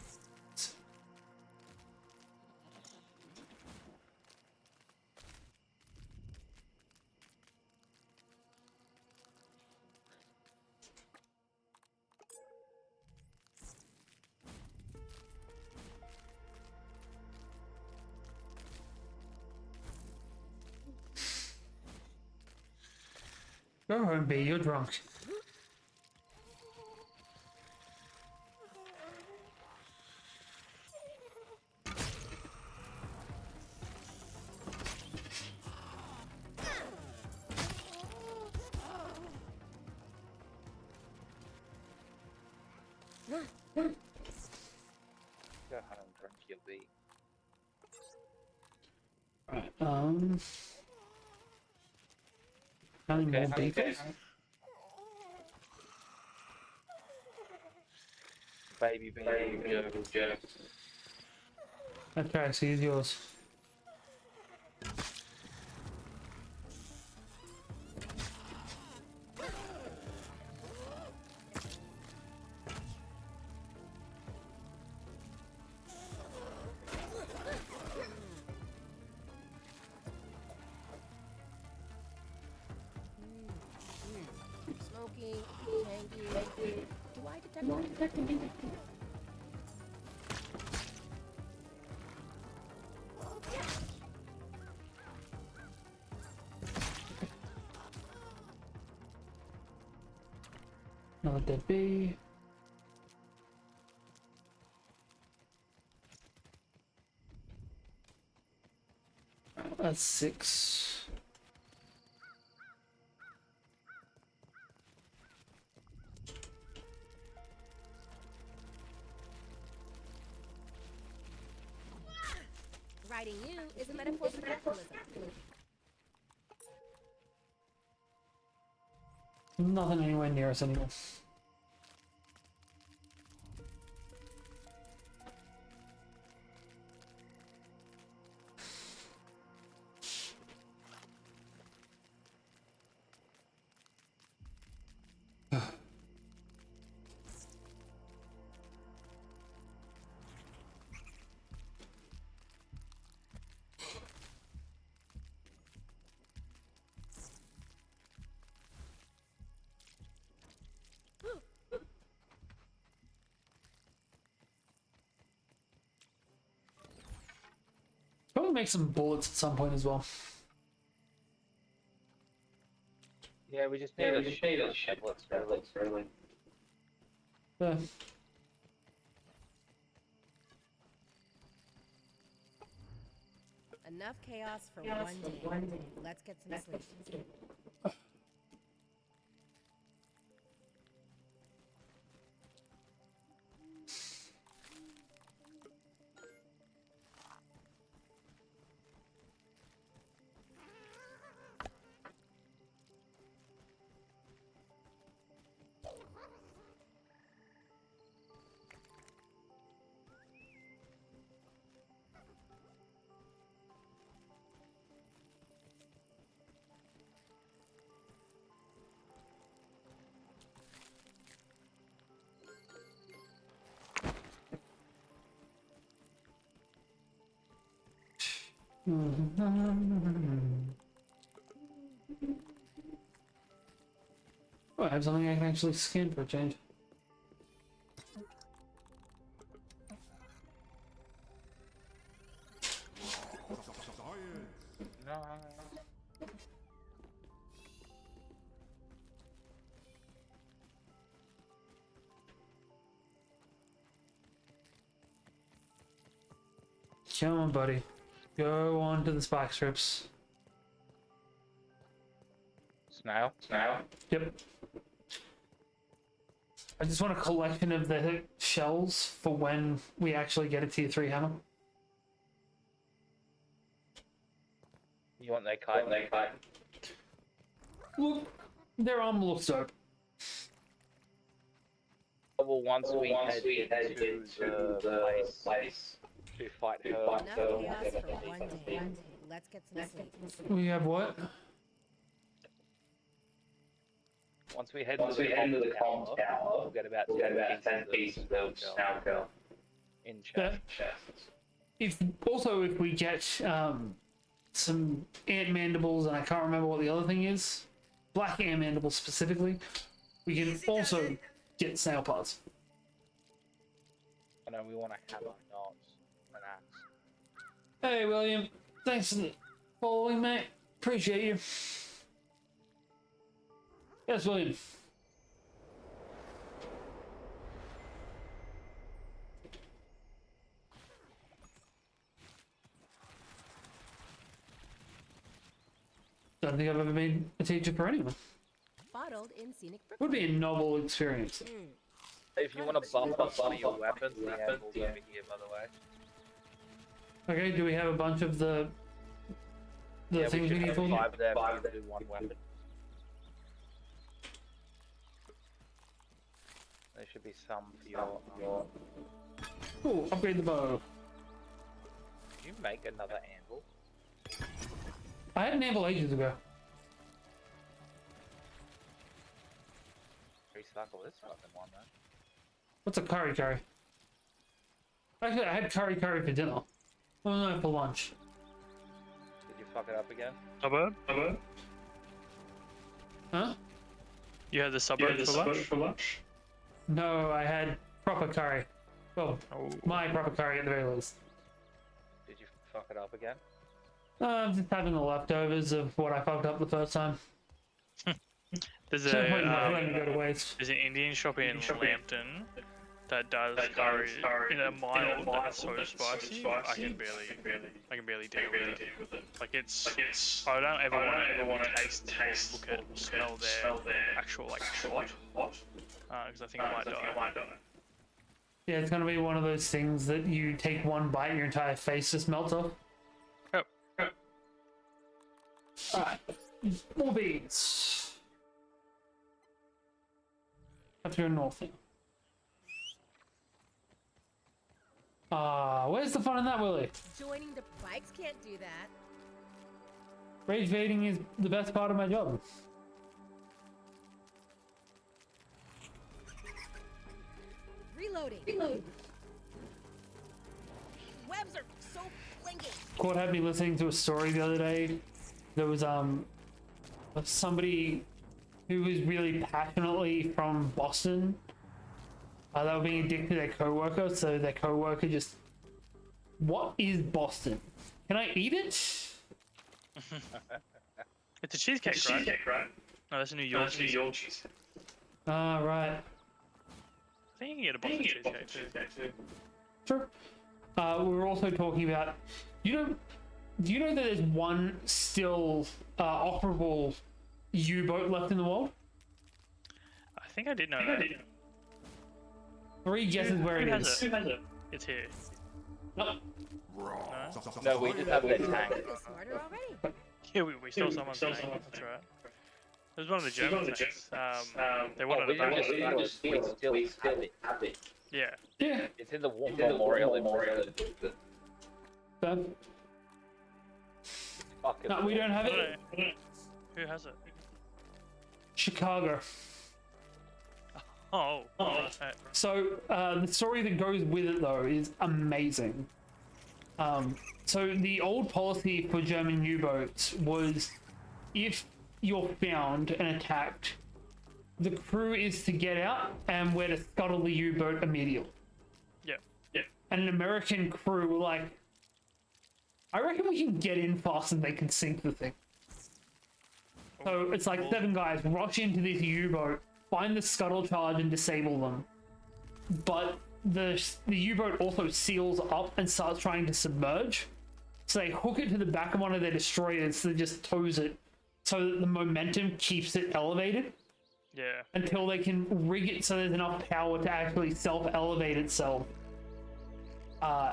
Go home, B. You're drunk. Go home, drink your beer. Right. How many more beakers? Baby beer. Okay, so here's yours. Smoky, tanky. Do I detect anything? Another dead bee. That's 6. Writing you is a metaphor for capitalism. Nothing anywhere near us anymore. Probably make some bullets at some point as well. Yeah, we just need a shiplets, really. Yeah. Enough chaos for one day. Let's get some sleep. Oh, I have something I can actually scan for a change. No. Come on, buddy. Go on to the spike strips. Snail. Yep. I just want a collection of the shells for when we actually get a tier 3 hammer. You want their kite? Look, their armor looks dope. Well, once we head to the place to fight her. Enough chaos for one day. Let's get some sleep. We have what? Once we head into the comms tower, we'll get about 10 pieces of snail shell in chests. If we get some ant mandibles, and I can't remember what the other thing is, black ant mandibles specifically, we can also get snail parts. I know we want to hammer, not an axe. Hey William, thanks for following, mate. Appreciate you. Yes, William. Don't think I've ever been a teacher for anyone. Bottled in scenic Would be a novel experience. If you want to bump up one of your weapons, the anvil's over here, by the way. Okay, do we have a bunch of the things we need for them? 5 there, but we do 1 weapon. There should be some for your... Cool, upgrade the bow. Did you make another anvil? I had an anvil ages ago. Recycle this fucking one, man. What's a curry curry? Actually, I had curry curry for dinner. Oh no, for lunch. Did you fuck it up again? Suburb? Huh? You had the suburb for lunch? No, I had proper curry. Well, my proper curry at the very least. Did you fuck it up again? I'm just having the leftovers of what I fucked up the first time. There's No point in letting it go to a waste. there's an Indian shop in Lambton that does curry in a mild that's so spicy. I can barely deal with it. Like it's I don't ever want to taste, look at, or smell their actual like shot. Because I think I might die. Yeah, it's gonna be one of those things that you take one bite and your entire face just melts off. Yep. Alright. More beans. Have to go north now. Where's the fun in that, Willie? Joining the bikes can't do that. Rage baiting is the best part of my job. Reloading. Webs are so blinking. Court had me listening to a story the other day. There was somebody who was really passionately from Boston. They were being addicted to their coworker, so their coworker just, what is Boston? Can I eat it? It's a cheesecake, right? No, that's a New York cheesecake. Ah, right. I think you can get a Boston cheesecake too. Sure. We were also talking about, do you know that there's one still operable U-boat left in the world? I think I did know that. 3 guesses where it is. Who has it? It's here. No. No, we just have the tank. You're smarter already. Yeah, we stole someone's tank. That's right. It was one of the German tanks. They wanted it back. We still have it. Yeah. Yeah. It's in the war memorial. Done. Fucking No, we don't have it. Who has it? Chicago. Oh. So the story that goes with it though is amazing. So the old policy for German U-boats was, if you're found and attacked, the crew is to get out and we're to scuttle the U-boat immediately. Yeah. And an American crew were like, I reckon we can get in faster than they can sink the thing. So it's like 7 guys rush into this U-boat, find the scuttle charge and disable them. But the U-boat also seals up and starts trying to submerge. So they hook it to the back of one of their destroyers that just tows it so that the momentum keeps it elevated. Yeah. Until they can rig it so there's enough power to actually self-elevate itself.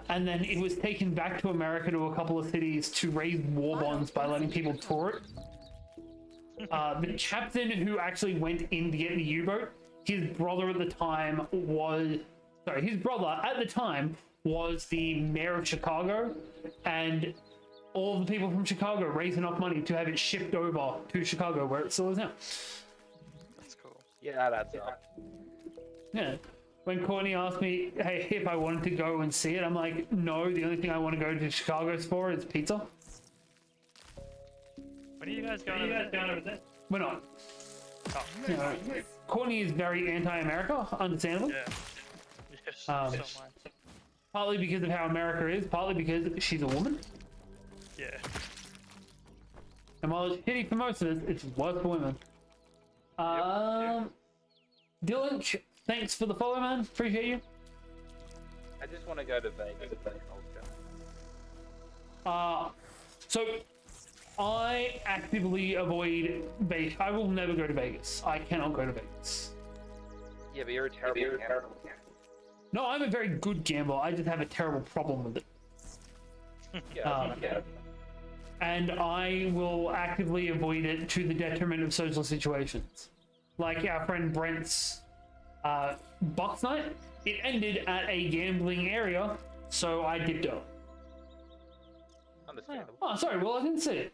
And then it was taken back to America to a couple of cities to raise war bonds by letting people tour it. The captain who actually went in to get the U-boat, his brother at the time was the mayor of Chicago, and all the people from Chicago raised enough money to have it shipped over to Chicago, where it still is now. That's cool. Yeah, that's all. Yeah. When Courtney asked me, hey, if I wanted to go and see it, I'm like, no, the only thing I want to go to Chicago for is pizza. When are you guys going over there? We're not. Oh, You know, Courtney is very anti-America, understandably. yeah. Yes, so Um, am I. Partly because of how America is, partly because she's a woman. Yeah. And while it's shitty for most of us, it's worse for women. Dylan, thanks for the follow, man. Appreciate you. I just want to go to Vegas. So I actively avoid Vegas. I will never go to Vegas. I cannot go to Vegas. Yeah, but you're a terrible gambler. No, I'm a very good gambler. I just have a terrible problem with it. Yeah, yeah. And I will actively avoid it to the detriment of social situations. Like our friend Brent's Bucks night, it ended at a gambling area, so I dipped out. Understandable. Oh, sorry, well, I didn't see it.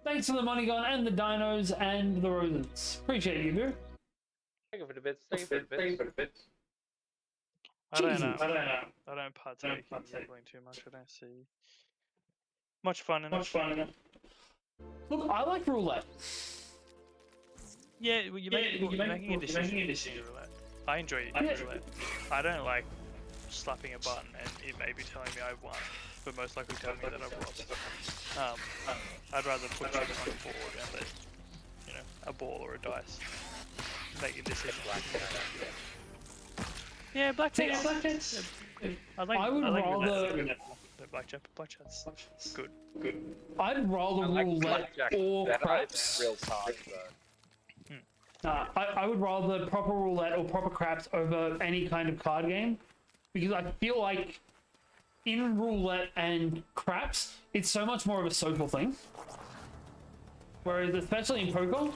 Thanks for the money gun and the dinos and the roses. Appreciate you, boo. Take it for the bits. Take it for the bits. I don't Jesus. know. I don't partake in gambling too much. I don't see much fun in it. Look, I like roulette. Yeah, well, you're making a decision. Roulette. I enjoy roulette. I don't like slapping a button and it may be telling me I've won, but most likely telling me that I've lost. I'd rather put chips on a board and let, you know, a ball or a dice make a decision. Yeah, blackjack. I would rather. Blackjack's good. I'd rather I like roulette blackjack or better craps. than real cards, though. I would rather proper roulette or proper craps over any kind of card game, because I feel like in roulette and craps, it's so much more of a social thing. Whereas, especially in poker,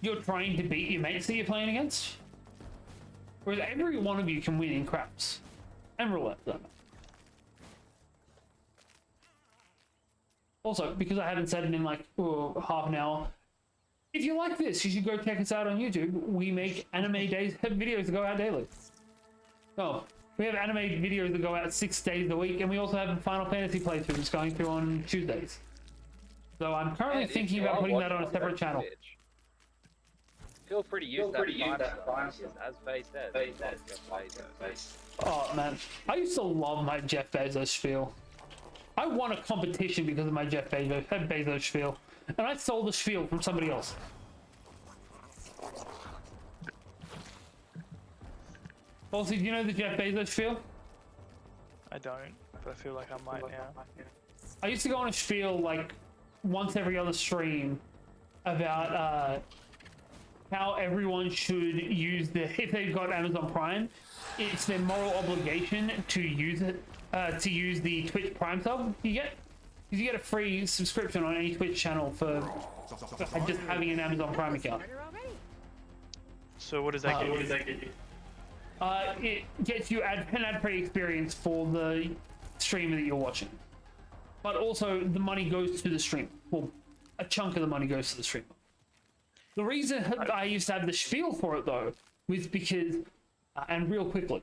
you're trying to beat your mates that you're playing against. Whereas every one of you can win in craps and roulette, though. Also, because I haven't said it in like half an hour, if you like this, you should go check us out on YouTube. We make anime days videos that go out daily. Oh, we have anime videos that go out 6 days a week, and we also have Final Fantasy playthroughs going through on Tuesdays. So I'm currently thinking about putting that on a separate channel. Feel free to use that Prime as Faye says. Oh man, I used to love my Jeff Bezos spiel. I won a competition because of my Jeff Bezos spiel, and I sold the spiel from somebody else. Also, do you know the Jeff Bezos spiel? I don't, but I feel like I might now. I used to go on a spiel like once every other stream about how everyone should use if they've got Amazon Prime, it's their moral obligation to use it, to use the Twitch Prime sub you get. Because you get a free subscription on any Twitch channel for just having an Amazon Prime account. So what does that get you? It gets you an ad-free experience for the streamer that you're watching. But also, the money goes to the streamer. Well, a chunk of the money goes to the streamer. The reason I used to have the spiel for it, though, was because, and real quickly,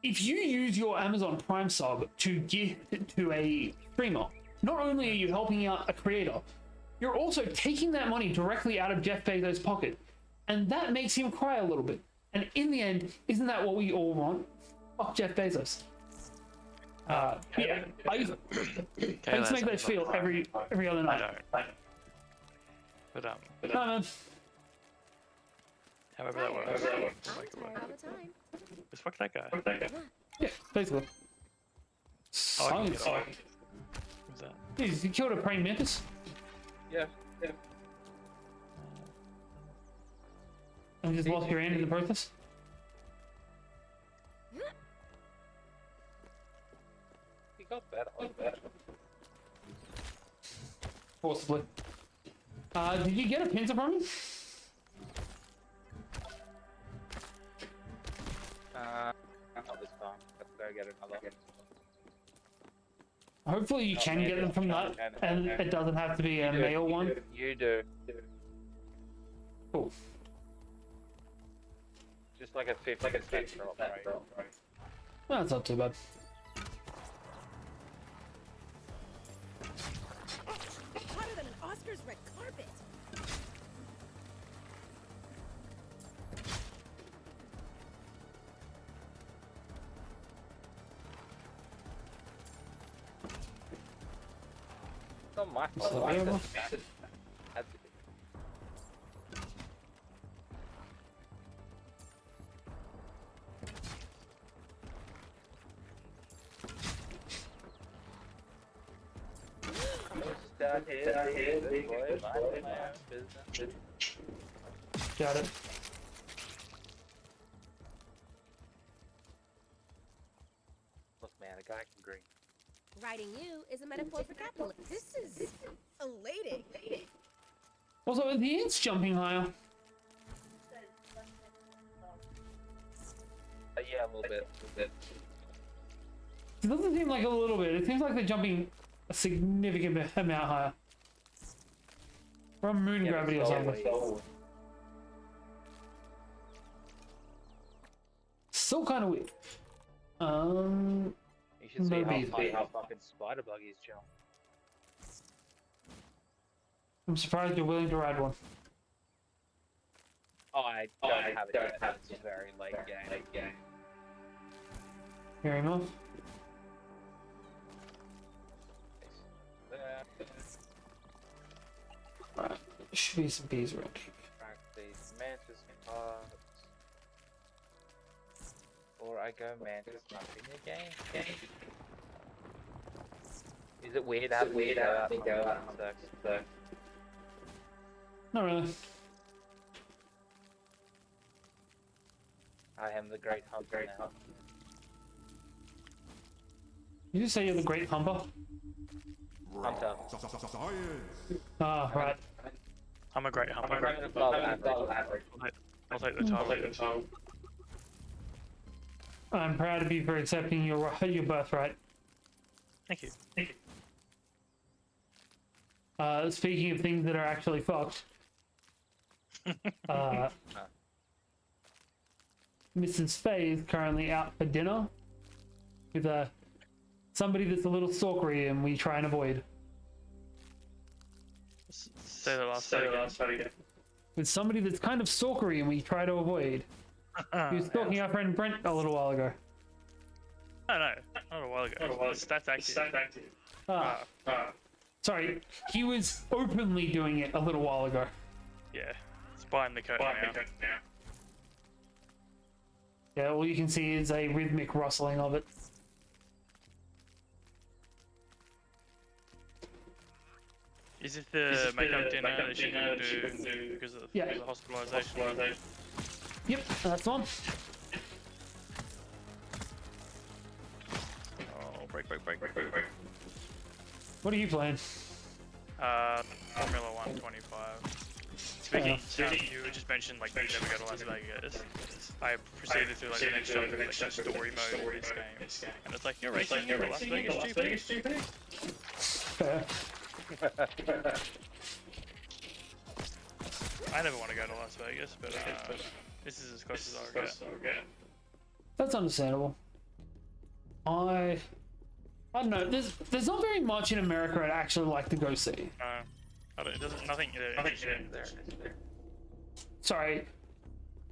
if you use your Amazon Prime sub to gift it to a streamer, not only are you helping out a creator, you're also taking that money directly out of Jeff Bezos' pocket. And that makes him cry a little bit. And in the end, isn't that what we all want? Fuck Jeff Bezos. Yeah, I used to make that spiel every other night. I don't. But No, man. however that works. I'm tired all the time. Just fuck that guy. Yeah, basically. Oh, I can Silence. get it. Who's that? Jeez, you killed a praying mantis? Yeah. And just lost your hand in the process? He got better. Possibly. Did you get a pincer from me? Not this time. Let's go get another. Hopefully you can get them from that, and it doesn't have to be a male one. You do. Cool. Just like a 50% drop rate. That's not too bad. Hotter than an Oscars red carpet. It's not my fault. So, I yeah. just had to be. Down here, big boy, minding my own business. Got it. Look, man, a guy can green. Riding you is a metaphor for capitalism. This is elating. Also, are the ants jumping higher? Yeah, a little bit. It doesn't seem like a little bit. It seems like they're jumping a significant amount higher. From moon gravity or something. Still kind of weird. You should see Maybe. how fucking spider buggies jump. I'm surprised you're willing to ride one. Oh, I don't have it yet. It's very late game. Hearing off. Alright, there should be some bees around here. Track these mantis parts. Or I go mantis hunting again. Is it weird how we go out insects? Not really. I am the great hunter now. Did you say you're the great humper? Hunter. Ah, right. I'm a great humper. I'm above average. I'll take the title. I'm proud of you for accepting your birthright. Thank you. Speaking of things that are actually fucked, Mrs. Faye is currently out for dinner with somebody that's a little stalkery and we try and avoid. Say the last part again. With somebody that's kind of stalkery and we try to avoid. He was stalking our friend Brent a little while ago. No, not a while ago. That's active. Sorry, he was openly doing it a little while ago. Yeah, it's behind the curtain now. Yeah, all you can see is a rhythmic rustling of it. Is it the makeup dinner that she couldn't do because of the hospitalization? Yep, that's one. Oh, break. What are you playing? Formula 125. Speaking, you just mentioned like you never go to Las Vegas. I proceeded through like the next chapter, like the story mode of this game, and it's like you're racing in the Las Vegas GP. Fair. I never want to go to Las Vegas, but this is as close as I'll get. That's understandable. I don't know. There's not very much in America I'd actually like to go see. Nothing interesting there. Sorry.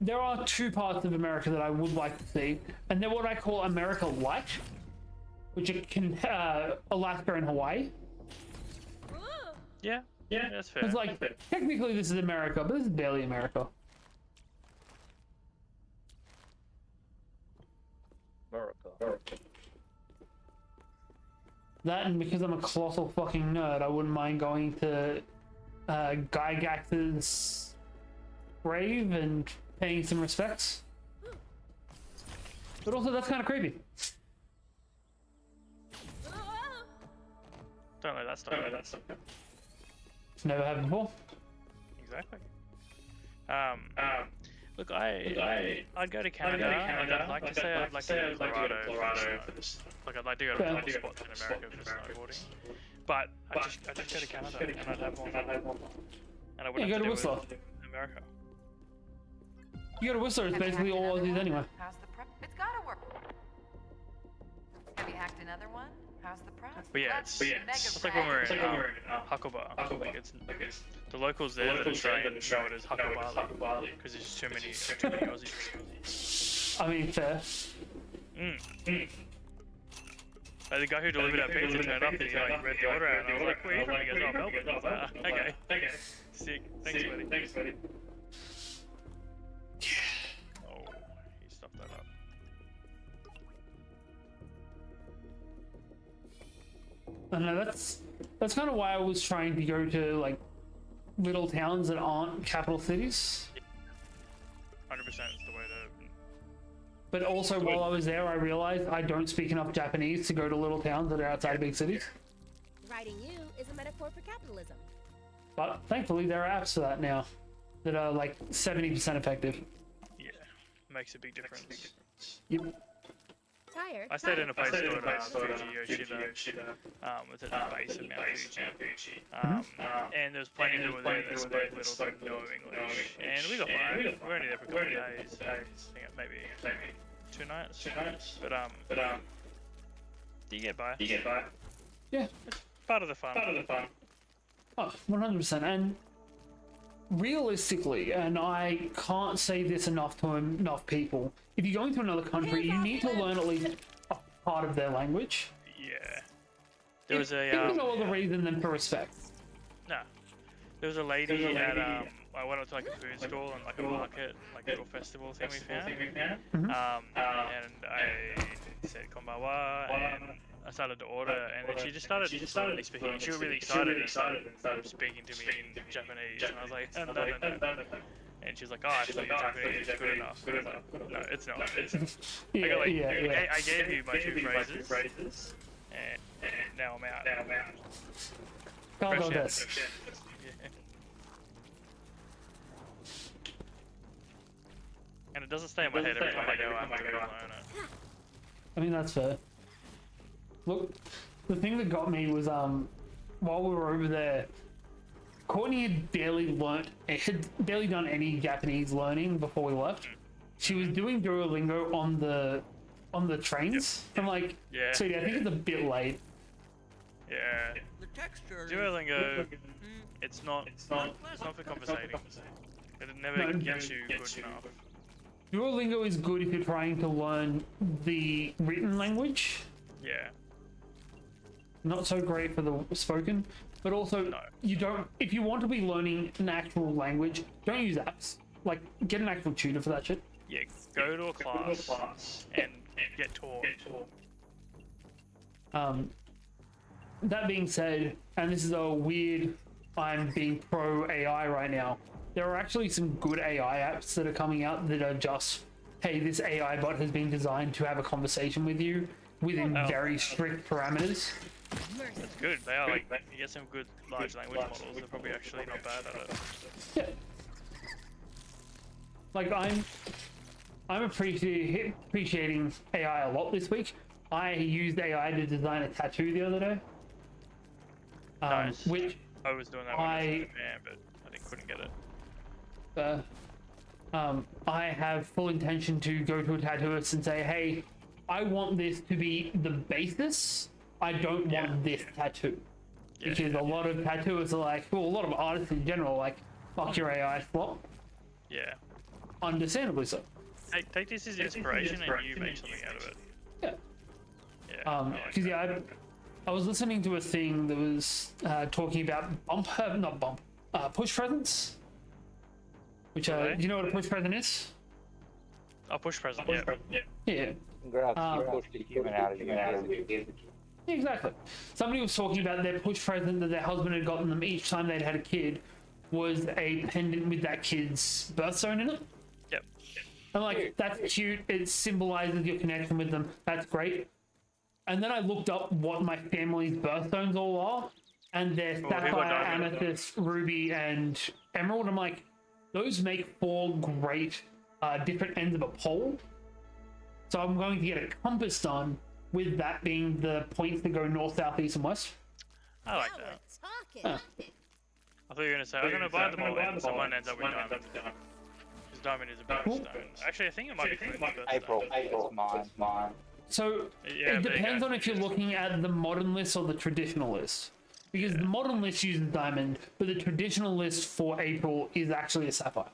There are two parts of America that I would like to see, and they're what I call America Light, which can Alaska and Hawaii. Yeah, that's fair. It's like technically this is America, but this is barely America. That, and because I'm a colossal fucking nerd, I wouldn't mind going to Gygax's grave and paying some respects. But also, that's kind of creepy. Don't know that stuff. Never have before. Exactly. Look, I'd go to Canada. I'd like to say I'd like to go to Colorado for this. Like, I'd like to go to a couple spots in America for snowboarding. But I just go to Canada and I'd have more fun. And I wouldn't have to do it in America. You go to Whistler, it's basically all Aussies anyway. How's the prep? It's gotta work. Have you hacked another one? How's the prep? But yeah, it's like when we're in Hucklebar. Like it's the locals there that are trying to know it as Hucklebar because there's just too many Aussies. I mean, fair. Like the guy who delivered our pizza turned up and he like read the order out and I was like, where are you from? He goes, oh, Melbourne. I was like, okay. Sick. Thanks, buddy. Oh, he stuffed that up. I don't know, that's kind of why I was trying to go to like little towns that aren't capital cities. 100% is the way to. But also, while I was there, I realized I don't speak enough Japanese to go to little towns that are outside of big cities. Writing you is a metaphor for capitalism. But thankfully, there are apps for that now that are like 70% effective. Yeah, makes a big difference. Yep. Tired. I stayed in a place called Fuji Yoshida, it's at the base of Mount Fuji. And there was plenty of people there that spoke little to no English. And we got by. We were only there for a couple of days. I think maybe 2 nights. But you get by. Yeah. It's part of the fun. Oh, 100%. And realistically, and I can't say this enough to enough people, if you're going to another country, you need to learn at least a part of their language. Yeah. There was a If no other reason than for respect. no. There was a lady at I went up to like a food stall and like a market, like a little festival thing we found. And I said konbanwa and I started to order and then she just started slowly speaking. She was really excited and started speaking to me in Japanese and I was like, no. And she's like, oh, I thought your Japanese is good enough. I was like, no, it's not. I gave you my 2 phrases and now I'm out. Cargo Fresh this. out. And it doesn't stay in my head every time I go out and learn it. I mean, that's fair. Look, the thing that got me was while we were over there, Courtney had barely done any Japanese learning before we left. She was doing Duolingo on the trains. I'm like, Yeah. sweetie, I think it's a bit late. Yeah. The texture. Duolingo, it's not for conversating. It never gets you good enough. Duolingo is good if you're trying to learn the written language. Yeah. Not so great for the spoken. But also, you don't. If you want to be learning an actual language, don't use apps. Like, get an actual tutor for that shit. Yeah, go to a class and get taught. That being said, and this is a weird, I'm being pro AI right now. There are actually some good AI apps that are coming out that are just, hey, this AI bot has been designed to have a conversation with you within very strict parameters. That's good. They are like, you get some good large language models. They're probably actually not bad at it. Yeah. Like I'm appreciating AI a lot this week. I used AI to design a tattoo the other day. Nice. Which I was doing that when I was in Japan, but I couldn't get it. I have full intention to go to a tattooist and say, hey, I want this to be the basis. I don't want this tattoo. Because a lot of tattooists are like, well, a lot of artists in general are like, fuck your AI flop. Yeah. Understandably so. Take this as inspiration and you make something out of it. Yeah. Yeah. Because I was listening to a thing that was talking about push presents. Which do you know what a push present is? A push present. Yeah. Congrats, you pushed a human out of humanity. Exactly. Somebody was talking about their push present that their husband had gotten them each time they'd had a kid was a pendant with that kid's birthstone in it. Yep. I'm like, that's cute. It symbolizes your connection with them. That's great. And then I looked up what my family's birthstones all are, and they're sapphire, amethyst, ruby, and emerald. I'm like, those make 4 great different ends of a pole. So I'm going to get a compass done with that being the points that go north, south, east, and west. I like Now that. we're talking. I thought you were going to say, I'm going to buy them all and someone ends up with diamonds. Because Because diamond is a bigger stone. Actually, I think it might be Flint's birthstone. April. It's mine. So Yeah, it there you depends go. on if you're looking at the modern list or the traditional list. Because the modern list uses diamond, but the traditional list for April is actually a sapphire.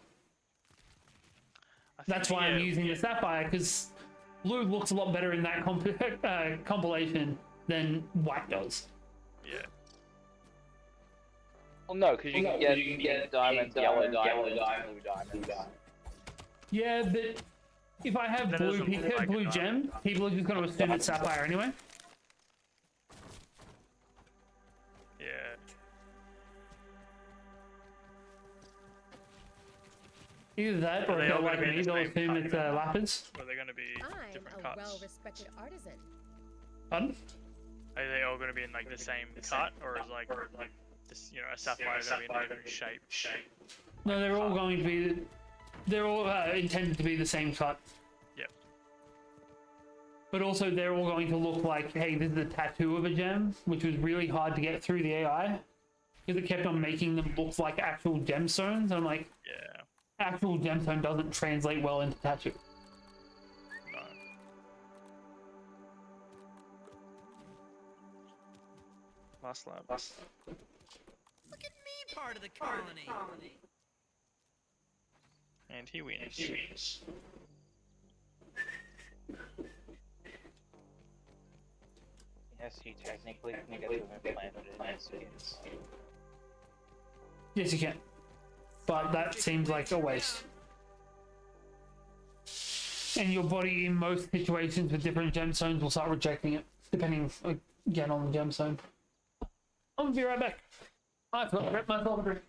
I think That's why I'm using the sapphire, because blue looks a lot better in that compilation than white does. Yeah. Well, no, because you can get diamonds, yellow diamonds, blue diamonds. Yeah, but if I have Then it blue, doesn't look like a blue diamond. gem, people are just going to assume it's sapphire anyway. Yeah. Either that, Are or they if all they're gonna like be me, the they'll same assume it's cut? lapis. Or are they going to be I'm different a cuts? well-respected artisan. Pardon? Are they all going to be in like the same cut, or is like this, you know, a sapphire going to be in a different shape? No, they're all going to be. They're all intended to be the same cut. Yep. But also, they're all going to look like, hey, this is a tattoo of a gem, which was really hard to get through the AI. Because it kept on making them look like actual gemstones. I'm like, Yeah. actual gemstone doesn't translate well into tattoo. No. Last lab. Look at me, part of the colony. And he wins. Yes, you technically can get them implanted in your skins. Yes, you can. But that seems like a waste. And your body, in most situations with different gemstones, will start rejecting it, depending, again, on the gemstone. I'm gonna be right back. I forgot to grab myself a drink.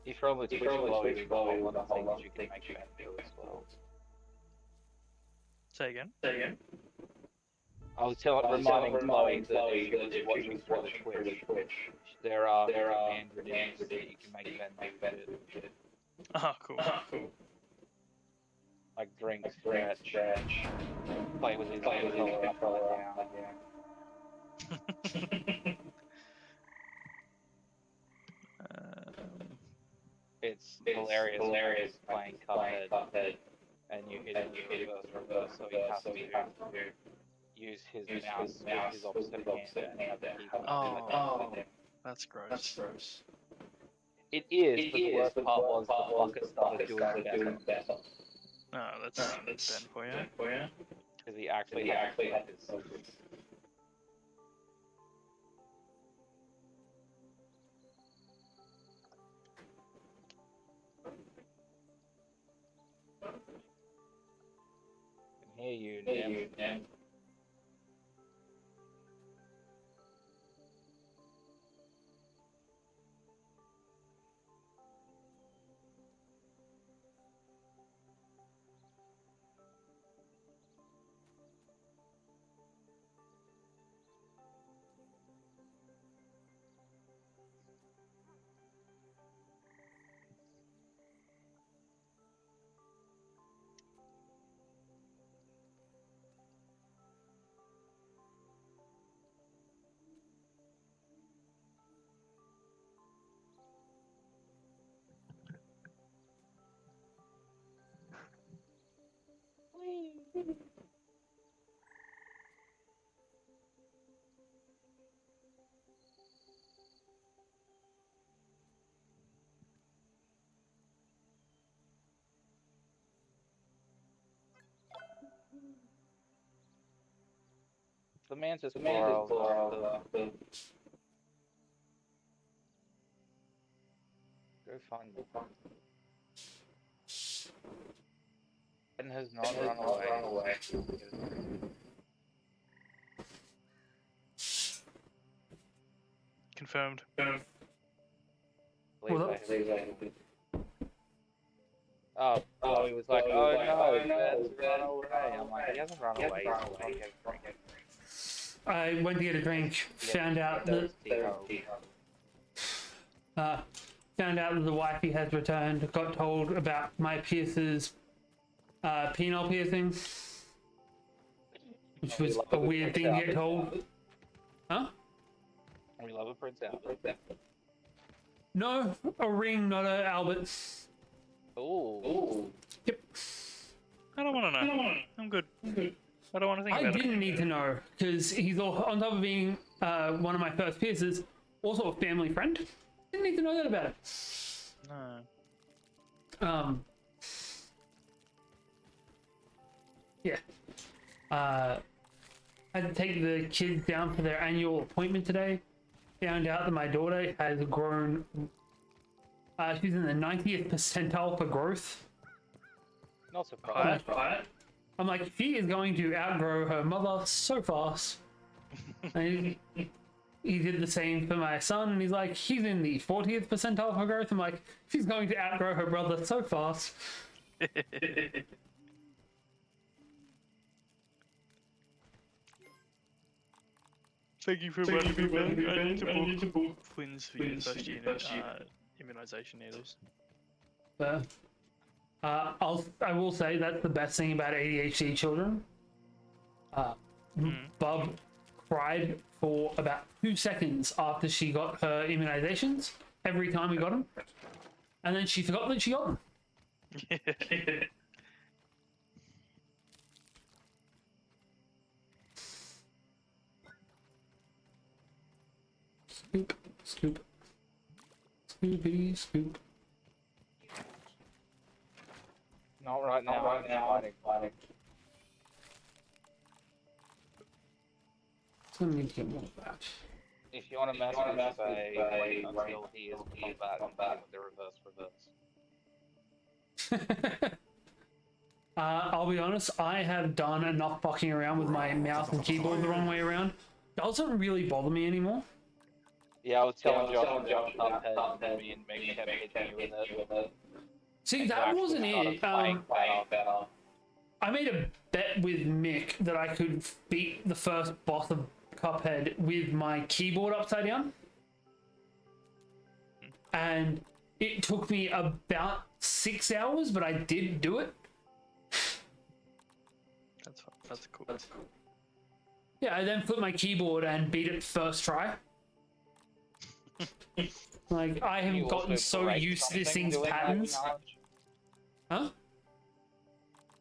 If you're on the Twitch glowy, one of the things you can make that do as well. Say again. I was reminding Chloe that if she was watching Twitch, there are command grenades that you can make better. Oh, cool. Like drink, stretch, play with his controller up or down. It's hilarious playing Cuphead, and you hit it reverse, so you have to use his mouse with his opposite hand and have the keyboard. Oh, that's gross. It is, but the worst part was the fucker started doing better. Oh, that's Ben for you. Because he actually had his. I can hear you, Nim. The mantis corals are the... Go find them. Ben has not run away. Confirmed. Oh, he was like, oh no, Ben's run away. I'm like, he hasn't run away, he's away. I went to get a drink, found out that the wifey has returned, got told about my Pierce's penile piercing, which was a weird thing to get told. Huh? We love a Prince Albert. No, a ring, not a Albert. Ooh. Yep. I don't want to know. I'm good. I don't want to think I about didn't need to know because he's all, on top of being one of my first pierces, also a family friend. Didn't need to know that about it. it. No. Yeah. I had to take the kids down for their annual appointment today. Found out that my daughter has grown. She's in the 90th percentile for growth. Not surprised. I'm like, she is going to outgrow her mother so fast. And he did the same for my son, and he's like, he's in the 40th percentile for growth. I'm like, she's going to outgrow her brother so fast. Thank you for running me. I need to book twins for your first unit immunization needles. But I will say that's the best thing about ADHD children. Bub cried for about 2 seconds after she got her immunizations every time we got them, and then she forgot that she got them. Scoop, scoop, scoopity, scoop. Not right now. Fighting. So I need to get more of that. If you want to mess with say until he is combat with the reverse. I'll be honest, I have done enough fucking around with my mouse and keyboard the wrong way around. Doesn't really bother me anymore. Yeah, I was telling Josh about me and maybe have hitting you with it. See, that wasn't it. I made a bet with Mick that I could beat the first boss of Cuphead with my keyboard upside down. And it took me about 6 hours, but I did do it. That's cool. Yeah, I then flipped my keyboard and beat it first try. Like, I have gotten so used to this thing's patterns. Huh?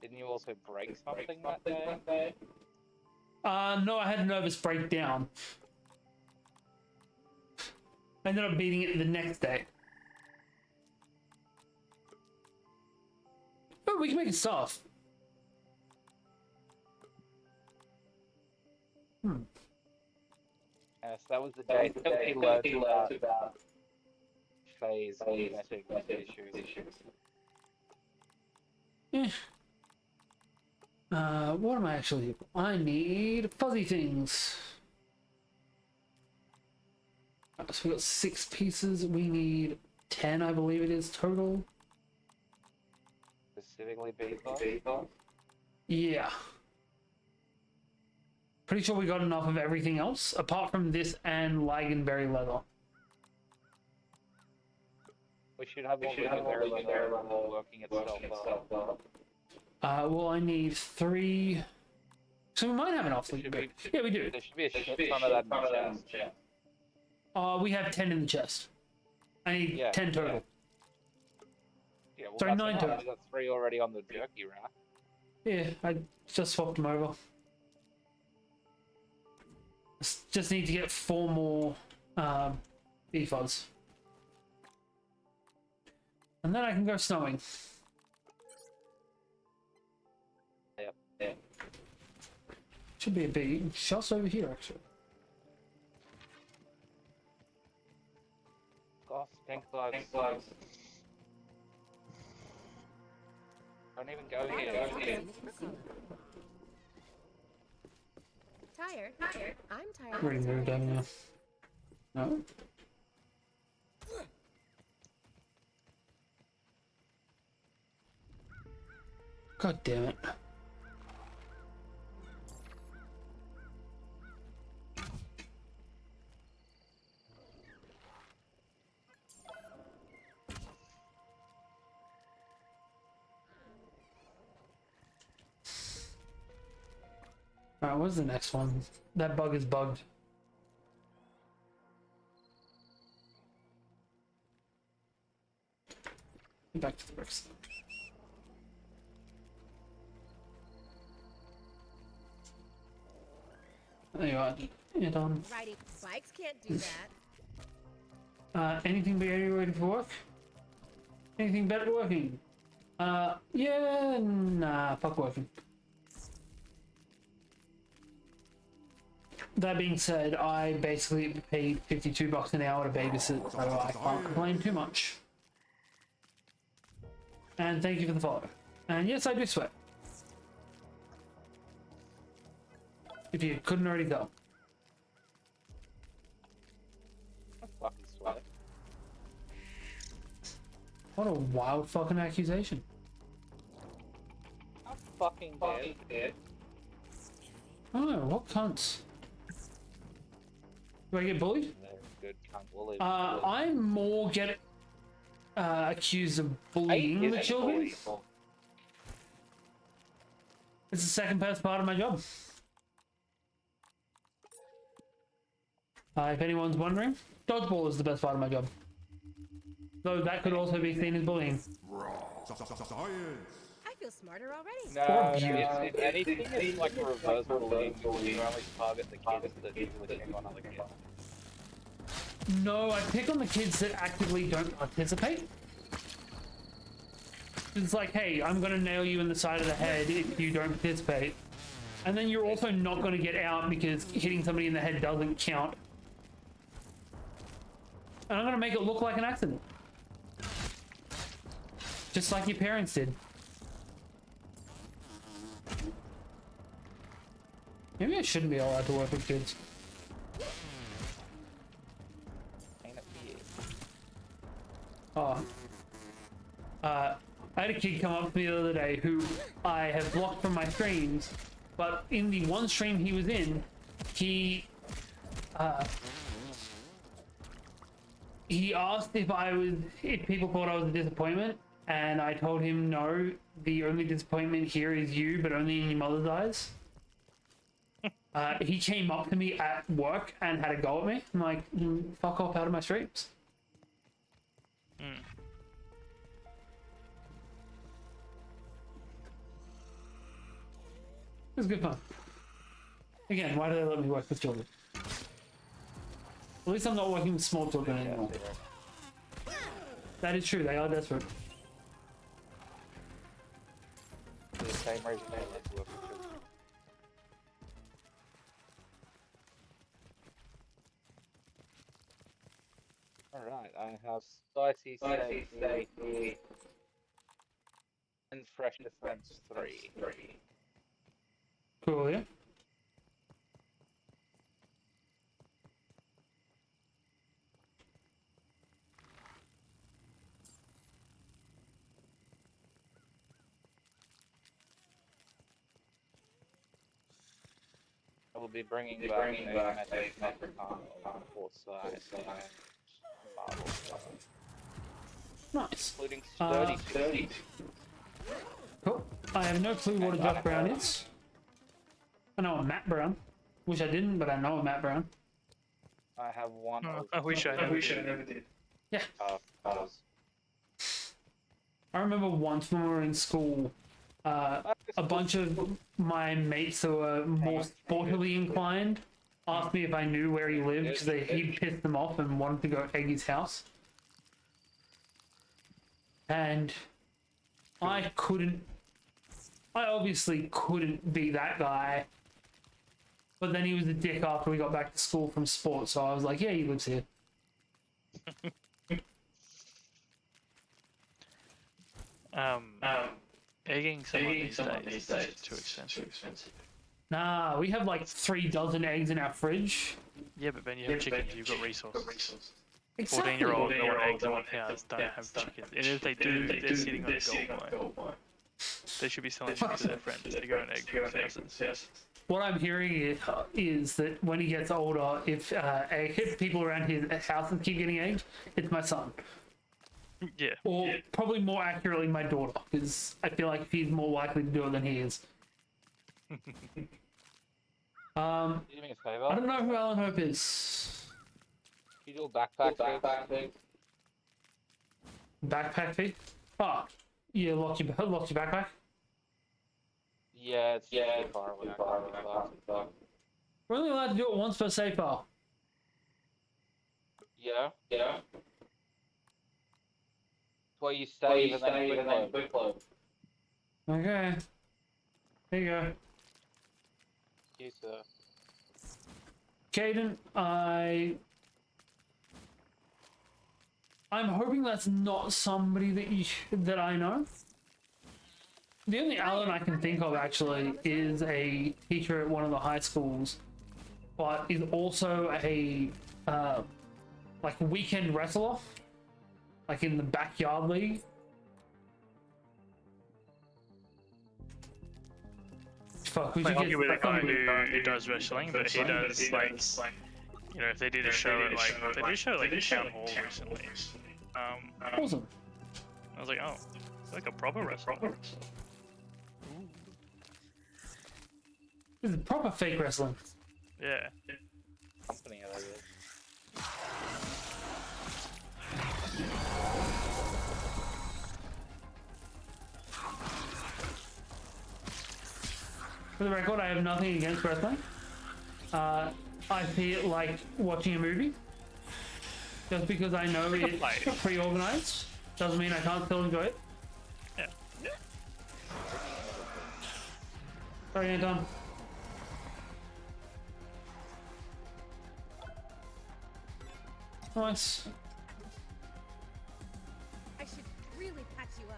Didn't you also break something that day? No, I had a nervous breakdown. I ended up beating it the next day. Oh, we can make it soft. Yes, that was the day that we learned about phase issues. Eh. What am I actually? I need fuzzy things. So we got 6 pieces. We need 10, I believe it is total. Specifically beatbox? Yeah. Pretty sure we got enough of everything else, apart from this and Lagenberry leather. We should have Lagenberry leather working itself up. Well, I need 3. So we might have enough. Yeah, we do. There should be a shit ton of that in the chest. We have 10 in the chest. I need 10 total. Yeah, well, Sorry, 9 total. I got 3 already on the jerky rack. Yeah, I just swapped them over. Just need to get 4 more BFOs. And then I can go snowing. Yep. Should be a big shots over here, actually. Gosh, pink bugs. Don't even go here. Tired? I'm tired. Already moved, haven't you? No? God damn it. Alright, what's the next one? That bug is bugged. Back to the bricks. There you are. Yeah, done. Riding bikes can't do that. Anything be ready for work? Anything better working? Yeah, nah, fuck working. That being said, I basically paid $52 an hour to babysit, so I can't complain too much. And thank you for the follow. And yes, I do sweat. If you couldn't already tell. I fucking swear. What a wild fucking accusation. I'm fucking dead. I don't know, what cunts? Do I get bullied? No, good cunt. We'll leave. I'm more get accused of bullying the children. It's the second best part of my job. If anyone's wondering, dodgeball is the best part of my job. Though that could also be seen as bullying. I feel smarter already. No, abuse. if anything, it's like a reverse bullying. You only target the kids that pick on other kids. No, I pick on the kids that actively don't participate. It's like, hey, I'm gonna nail you in the side of the head if you don't participate. And then you're also not gonna get out because hitting somebody in the head doesn't count. And I'm gonna make it look like an accident. Just like your parents did. Maybe I shouldn't be allowed to work with kids. Ain't it for you? Oh. I had a kid come up to me the other day who I have blocked from my streams, but in the one stream he was in, he asked if people thought I was a disappointment, and I told him no, the only disappointment here is you, but only in your mother's eyes. He came up to me at work and had a go at me. I'm like, fuck off out of my streams. It was good fun. Again, why do they let me work with children? At least I'm not working with small children anymore. That is true, they are desperate. For the same reason they let you work with children. Alright, I have spicy safety and fresh defense 3. Cool, yeah? I will be bringing back a metric on O.R.C.s and marble, Nice. including sturdy. Cool. I have no clue what a Josh Brown is. I know a Matt Brown. Wish I didn't, but I know a Matt Brown. I have one of I wish I never did. Yeah. colours. I remember once when we were in school, a bunch of my mates who were more sportily inclined asked me if I knew where he lived because he pissed them off and wanted to go egg his house. And I obviously couldn't be that guy. But then he was a dick after we got back to school from sports, so I was like, yeah, he lives here. Egging someone these days is too expensive. Nah, we have like 3 dozen eggs in our fridge. Yeah, but when you have chickens, you've got resources. Exactly. 14-year-old no one eggs on cows don't have chickens. And if they do, they're sitting on a gold mine. They should be selling chickens to their friends to go and egg thousands. What I'm hearing is that when he gets older, if people around his house keep getting eggs, it's my son. Yeah. Or probably more accurately, my daughter, because I feel like he's more likely to do it than he is. Do me a favour? I don't know who Alan Hope is. Can you do a backpack thing? Backpack fee? Oh, you locked your backpack. Yeah, it's too far away. I can't be fucked. We're only allowed to do it once per save file. Yeah. That's why you save and then quick load. Okay. There you go. Yes, sir. Caden, I'm hoping that's not somebody that I know. The only Alan I can think of actually is a teacher at one of the high schools, but is also a like weekend wrestler, like in the backyard league. Fuck, we should I'll get give it a back guy on. who does wrestling, but he does like, you know, if they did a show at like, they did a show like Town Hall recently. Awesome. I was like, oh, it's like a proper wrestler. This is proper fake wrestling. Yeah. Company, I guess. For the record, I have nothing against wrestling. I see it like watching a movie. Just because I know it's pre-organized doesn't mean I can't still enjoy it. Yeah. Sorry, Anton. Nice. I should really patch you up.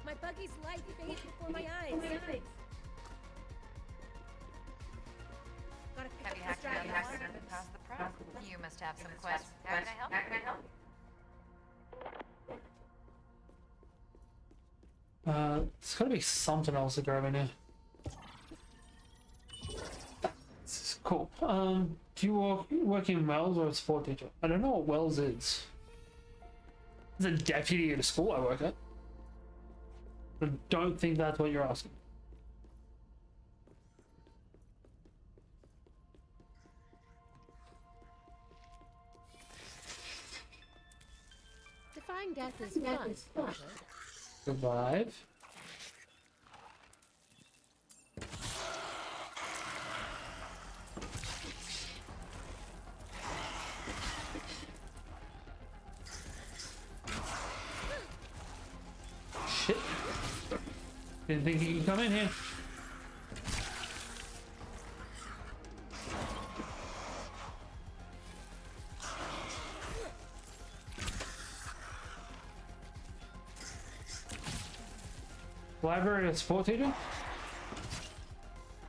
My buggy's life fades before my eyes. Gotta pick Have you up hacked the down strap. past the prop? You must have some questions. How can I help? There's gotta be something else to grab in here. This is cool. Do you work in Wells or a sport teacher? I don't know what Wells is. It's a deputy at a school I work at. I don't think that's what you're asking. Defying death is fun. Survive. Shit. Didn't think he could come in here. Library of support teacher?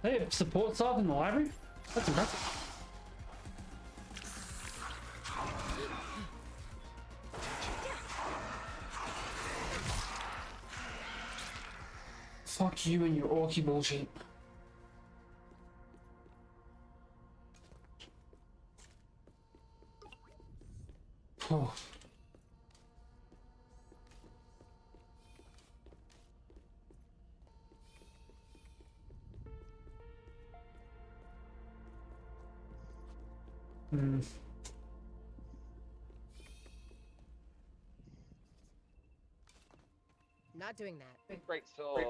They have support staff in the library? That's impressive. Fuck you and your orky bullshit. Oh. Hmm. Not doing that. Great sword.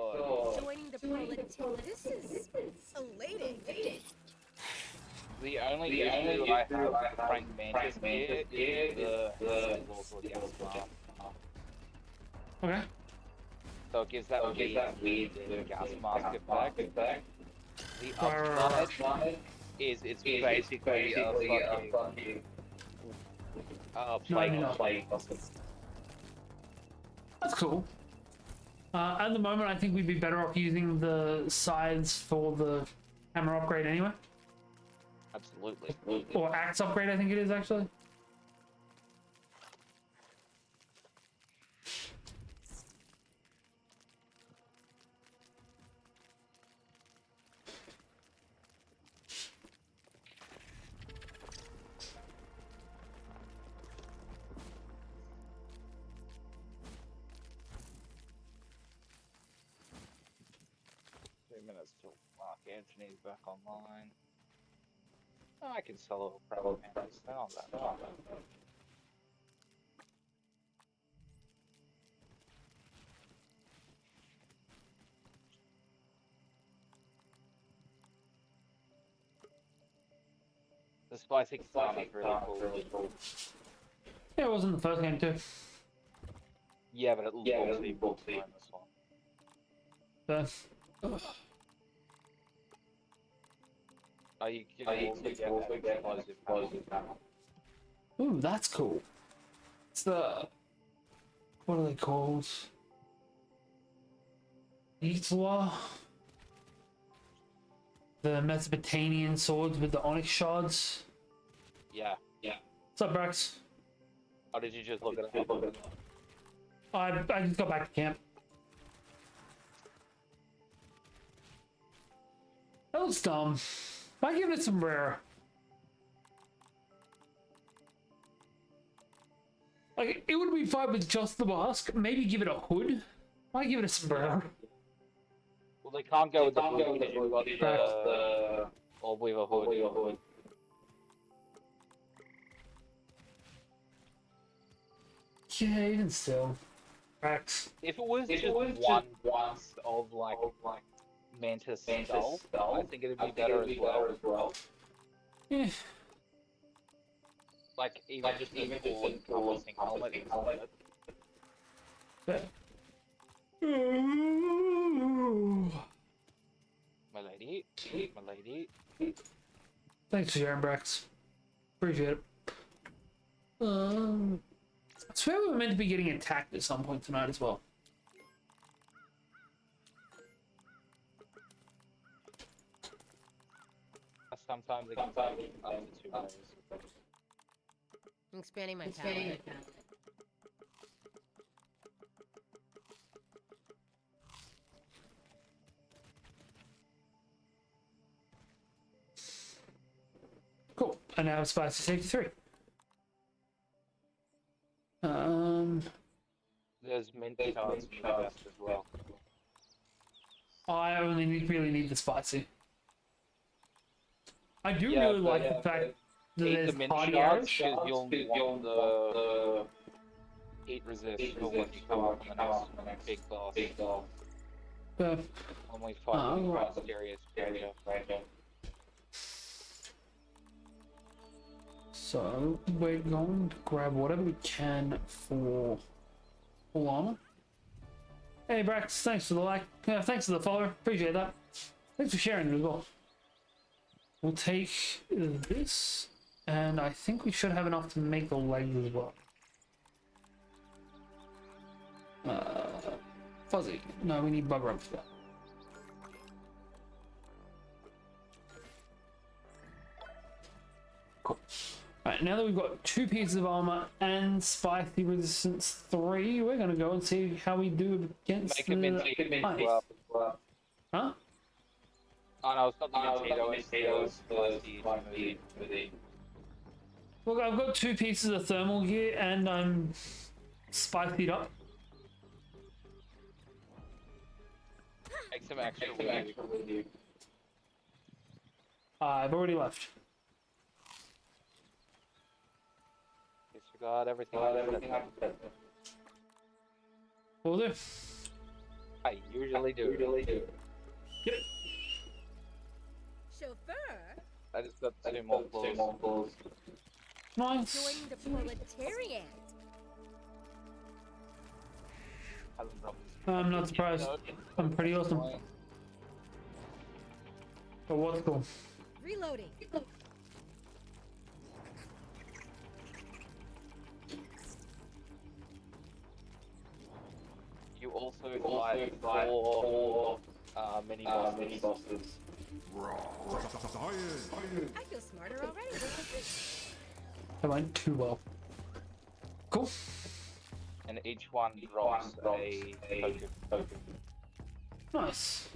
Joining the proletariat. This is elating. The only issue I have with the Frank Mantis gear is the also the arm. Okay. So it gives that weird gas mask effect. The upside is it's basically a fucking plate. That's cool. At the moment, I think we'd be better off using the sides for the hammer upgrade anyway. Absolutely. Or axe upgrade, I think it is actually. Minutes till Mark Anthony's back online. Oh, I can solo probably manage that. The spicy katana is really cool. Yeah, it was in the first game too. Yeah, but it looks even more in this one. So, Oh, you can also get explosive ammo. ooh, that's cool. It's the, what are they called? Itwa? The Mesopotamian swords with the onyx shards. Yeah. What's up, Brax? Or did you just look at it? I just got back to camp. That was dumb. I give it some rare. Like, it would be fine with just the mask. Maybe give it a hood. I give it a sombrero. Well, they can't go with the hood because you've got the orb weaver hood. Yeah, even still. Brax. If it was just one of like Mantis skull, I think it'd be better as well. Yeah. Like even just a full encompassing helmet instead. But... My lady. Thanks for sharing, Brax. Appreciate it. I swear we were meant to be getting attacked at some point tonight as well. Sometimes it can be up to 2 days. I'm expanding my palette. Cool. And now it's spicy safety 3. There's mint cards in the vest as well. I only really need the spicy. I do Yeah, really but, like the fact that Eat there's the mint party shards arrows. because you'll want the heat resist for when you come up from the next big boss. But, When we fight the mysterious creature. so we're going to grab whatever we can for full armor. Hey Brax, thanks for the like. Thanks for the follow. Appreciate that. Thanks for sharing it as well. We'll take this, and I think we should have enough to make the legs as well. Fuzzy. No, we need bug up for that. Cool. Alright, now that we've got 2 pieces of armor and spicy resistance 3, we're gonna go and see how we do against Make a mint ice. well. Huh? Oh no, it's not the Mintito, it's the spicy. Look, I've got 2 pieces of thermal gear and I'm spiced up. Make some extra with you. I've already left. Disregard everything. Will do. I usually do. Yep. Chauffeur, I just got 2 more floors. Nice. join the proletariat. I'm not surprised. I'm pretty awesome. But what's cool? Reloading. You also fight 4 mini bosses. I feel smarter already. That went too well. Cool. And each one drops a token. Nice.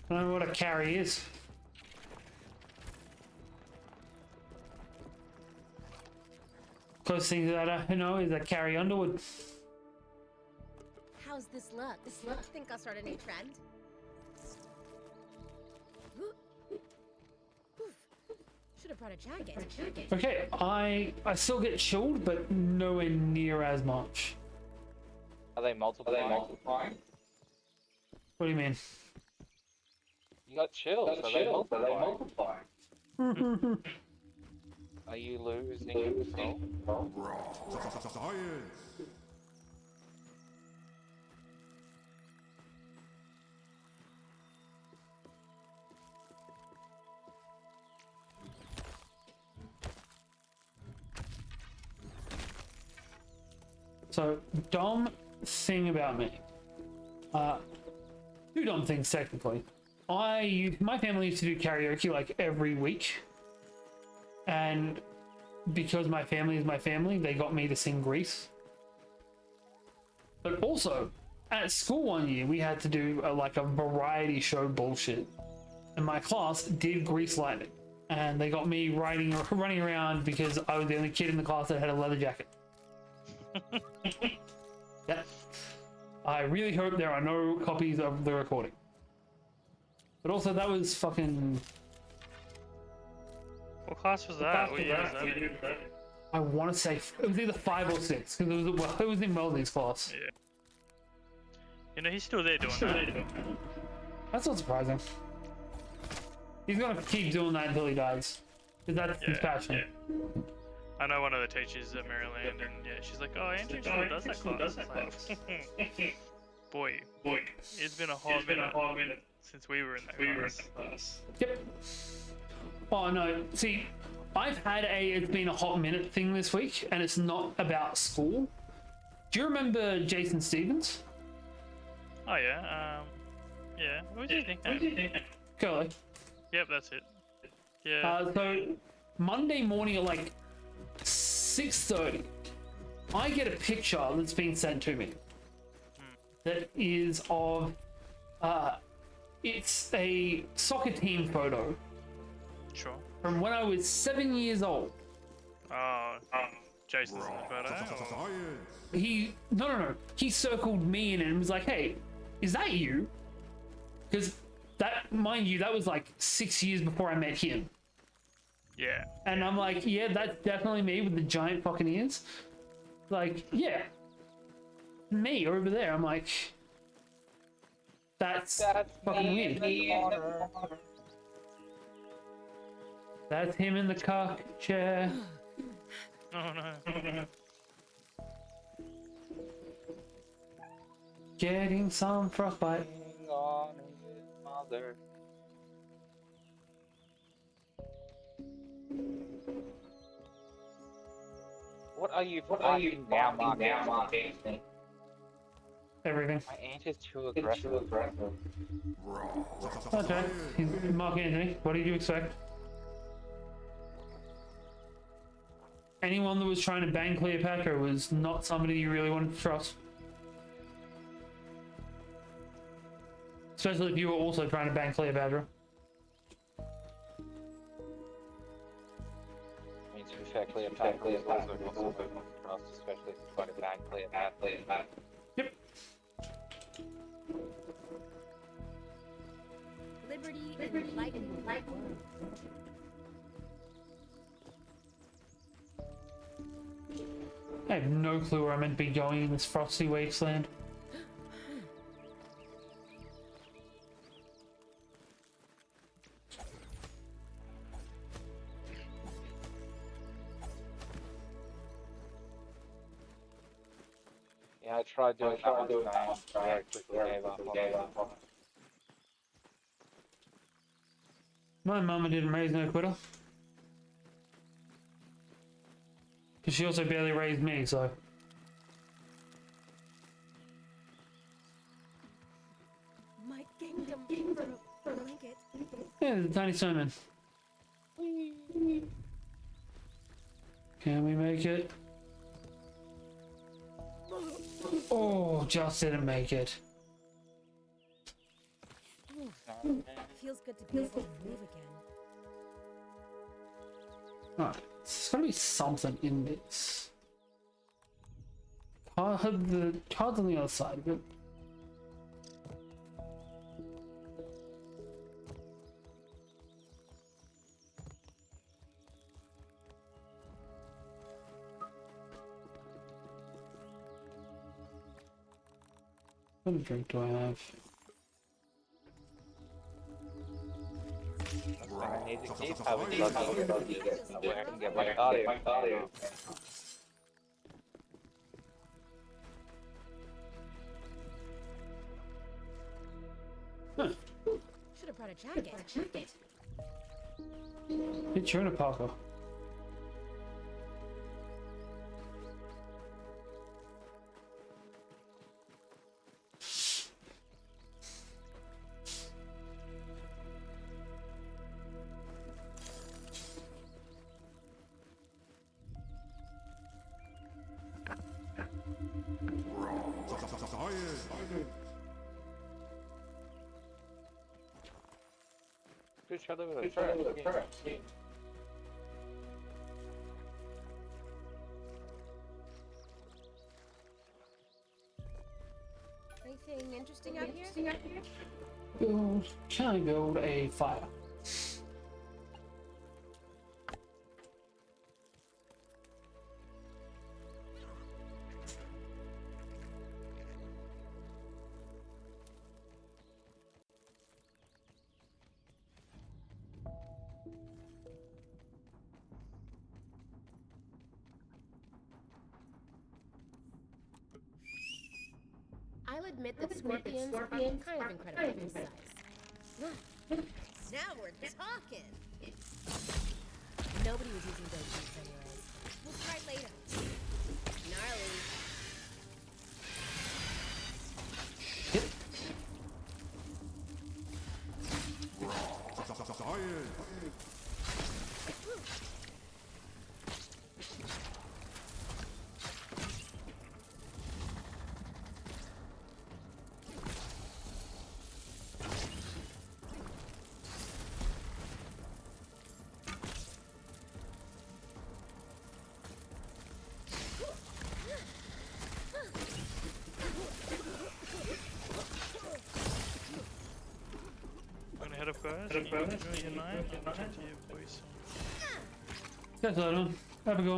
I don't know what a carry is. Close thing that I know is a carry Underwood. How's this look? Think I'll start a new trend? Should have brought a jacket. Okay, I still get chilled, but nowhere near as much. Are they multiplying? What do you mean? got chills, so they multiply. Are you losing control? Science. So, dumb thing about me. Two dumb things technically. My family used to do karaoke like every week, and because my family is my family, they got me to sing Grease. But also, at school one year, we had to do like a variety show bullshit, and my class did Grease Lightning, and they got me running around because I was the only kid in the class that had a leather jacket. Yep. I really hope there are no copies of the recording. But also, that was fucking. What class was that? What year was that? I want to say it was either 5 or 6 because it was in Wellesley's class. Yeah. You know, he's still there doing that. That's not surprising. He's gonna keep doing that until he dies, because that's his passion. Yeah. I know one of the teachers at Maryland, and yeah, she's like, "Oh, Andrew still does that class." Like, boy, it's been a hot minute since we were in that class. Yep. Oh no, see, I've had it's been a hot minute thing this week, and it's not about school. Do you remember Jason Stevens? Oh yeah, yeah. What was his nickname? Curly. Yep, that's it. Yeah. So Monday morning at like 6:30, I get a picture that's been sent to me. That is of, it's a soccer team photo Sure. from when I was 7 years old. Oh, Jason's in the photo. or- Science. No. He circled me in and was like, "Hey, is that you?" Because that, mind you, that was like 6 years before I met him. Yeah. And I'm like, "Yeah, that's definitely me with the giant fucking ears." Like, yeah, me over there. I'm like, that's fucking weird. That's him in the car chair. Oh no. Getting some frostbite. Hang on his mother. What are you now, Mark? Everything. My aunt is too aggressive. Okay. Mark Anthony, what did you expect? Anyone that was trying to bang Cleopatra was not somebody you really wanted to trust. Especially if you were also trying to bang Cleopatra. I mean, to be fair, Cleopatra is also not so good for us, especially if you're trying to bang Cleopatra. Yep. Liberty and lightning. I have no clue where I'm meant to be going in this frosty wasteland. Yeah, I tried doing that one tonight. Very quickly gave up. My mama didn't raise no quitter. Because she also barely raised me, so. My kingdom for a blanket. Yeah, there's a tiny snowman. Can we make it? Oh, just didn't make it. Feels good to be able to move again. Alright, there's gotta be something in this. The card's on the other side of it. What drink do I have? That's what I need to keep having these where I can get my cardio. Huh. Should have brought a jacket. Hit you in a parka. Good shot over the first. Anything interesting out here? Can I build a fire? I'll admit that scorpions are kind of incredible in size. Now we're talking. Nobody was using those boots anyways. We'll try later. Gnarly. I'm gonna head up, guys. You enjoy your night. I'll chat to you boys soon. Yes, I don't. Have a go.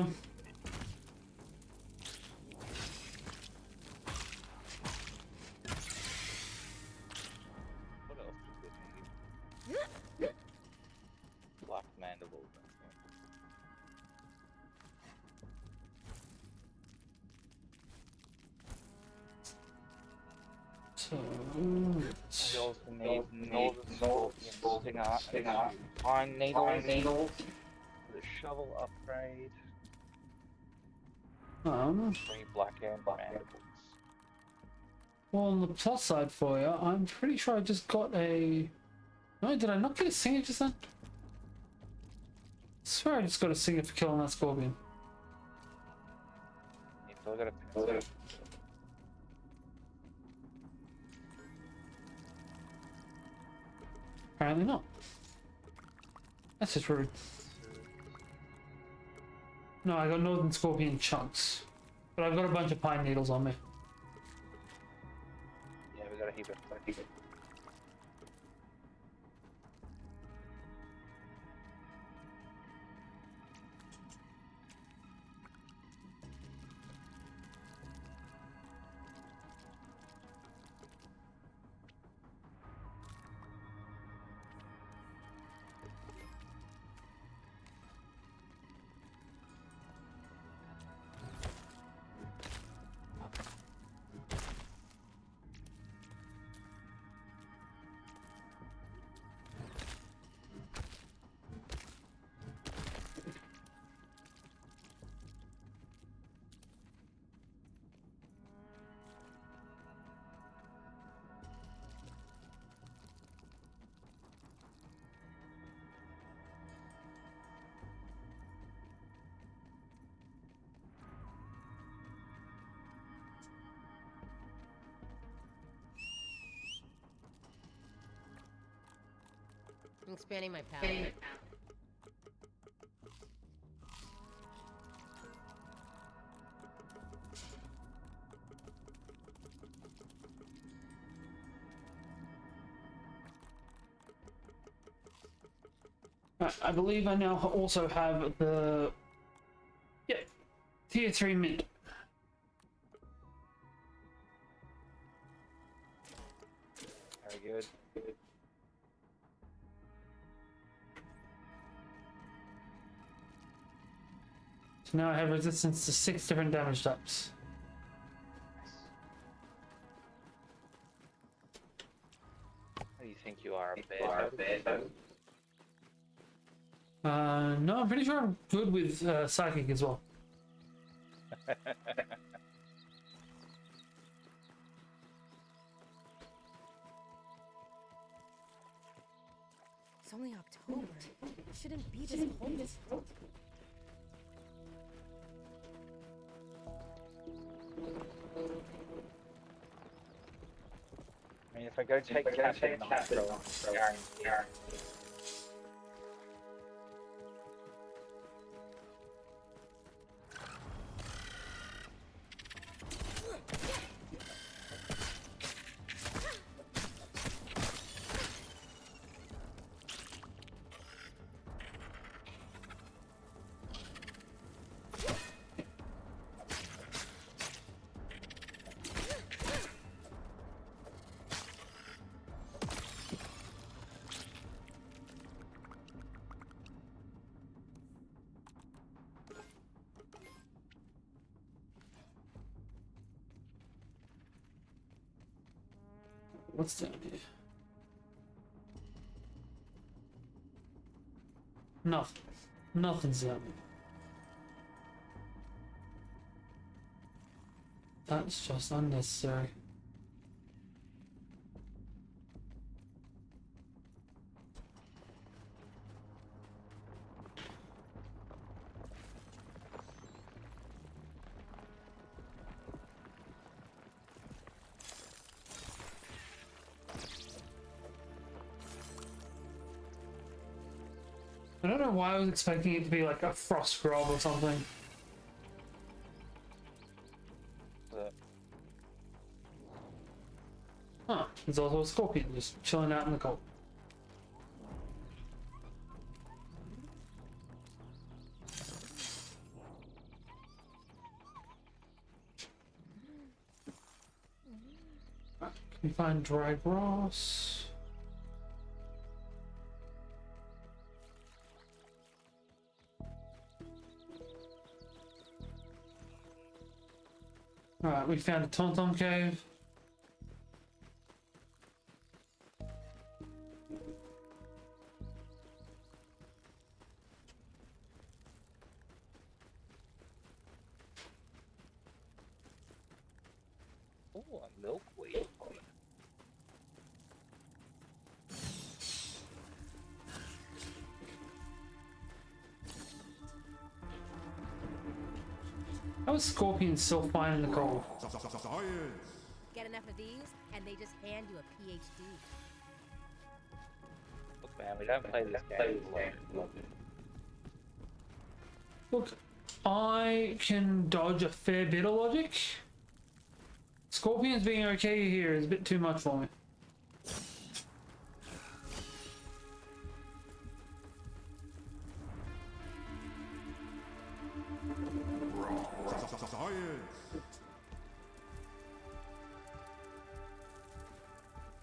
What else do we need? Black mandible. So, We also need northern stinger, pine needles, the shovel upgrade, 3 black mandibles. well, on the plus side for you, I'm pretty sure I just got a. No, did I not get a singer just then? I swear I just got a singer for killing that scorpion. You still got a Apparently not. That's just rude. No, I got northern scorpion chunks, but I've got a bunch of pine needles on me. Yeah, we got a heap of I'm expanding my palette. I believe I now also have the tier 3 mint. very good. So now I have resistance to 6 different damage types. What do you think you are, a bear? No, I'm pretty sure I'm good with psychic as well. It's only October. It shouldn't be this cold. I mean, if I go take Captain Nitro, What's down here? Nothing. Nothing's down here. That's just unnecessary. I don't know why I was expecting it to be like a frost grub or something. Huh, there's also a scorpion just chilling out in the cold. Can we find dry grass? Alright, we found a Tauntaun cave. oh, a milkweed. How is scorpion still fine in the cold? Get enough of these, and they just hand you a PhD. Look, man, we don't play this game alone. Look, I can dodge a fair bit of logic. Scorpions being okay here is a bit too much for me.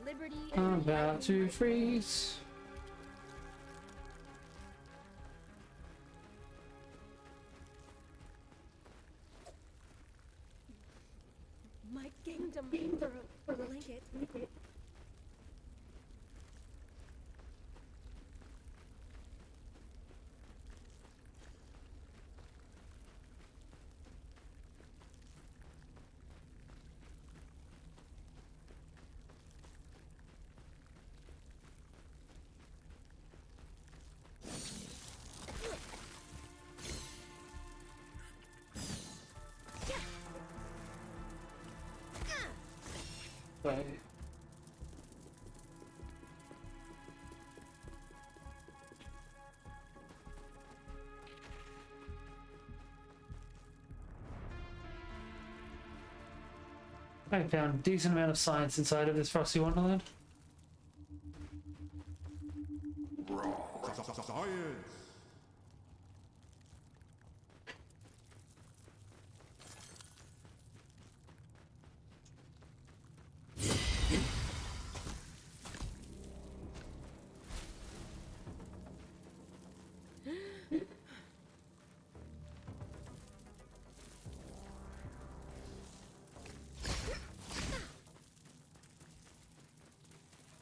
Liberty I'm and about to freeze. my kingdom for a blanket. Right. I found a decent amount of science inside of this frosty wonderland.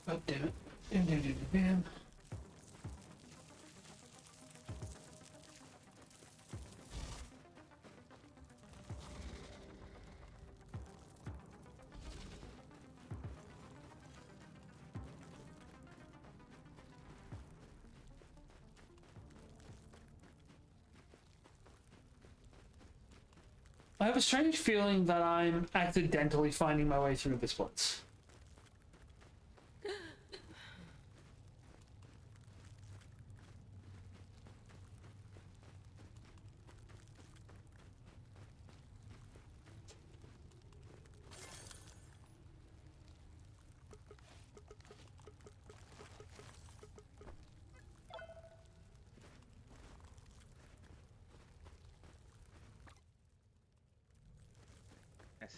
God damn it. Damn, damn, damn, damn. I have a strange feeling that I'm accidentally finding my way through this place. Yes.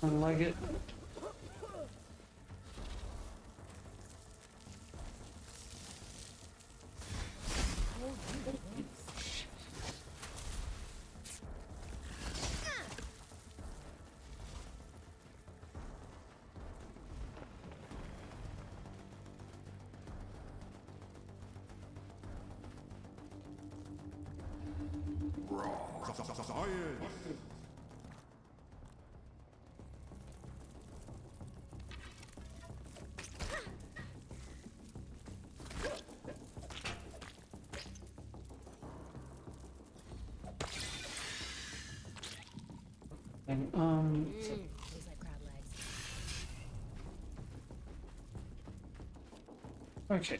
I don't like it. Tastes like crab legs. Okay.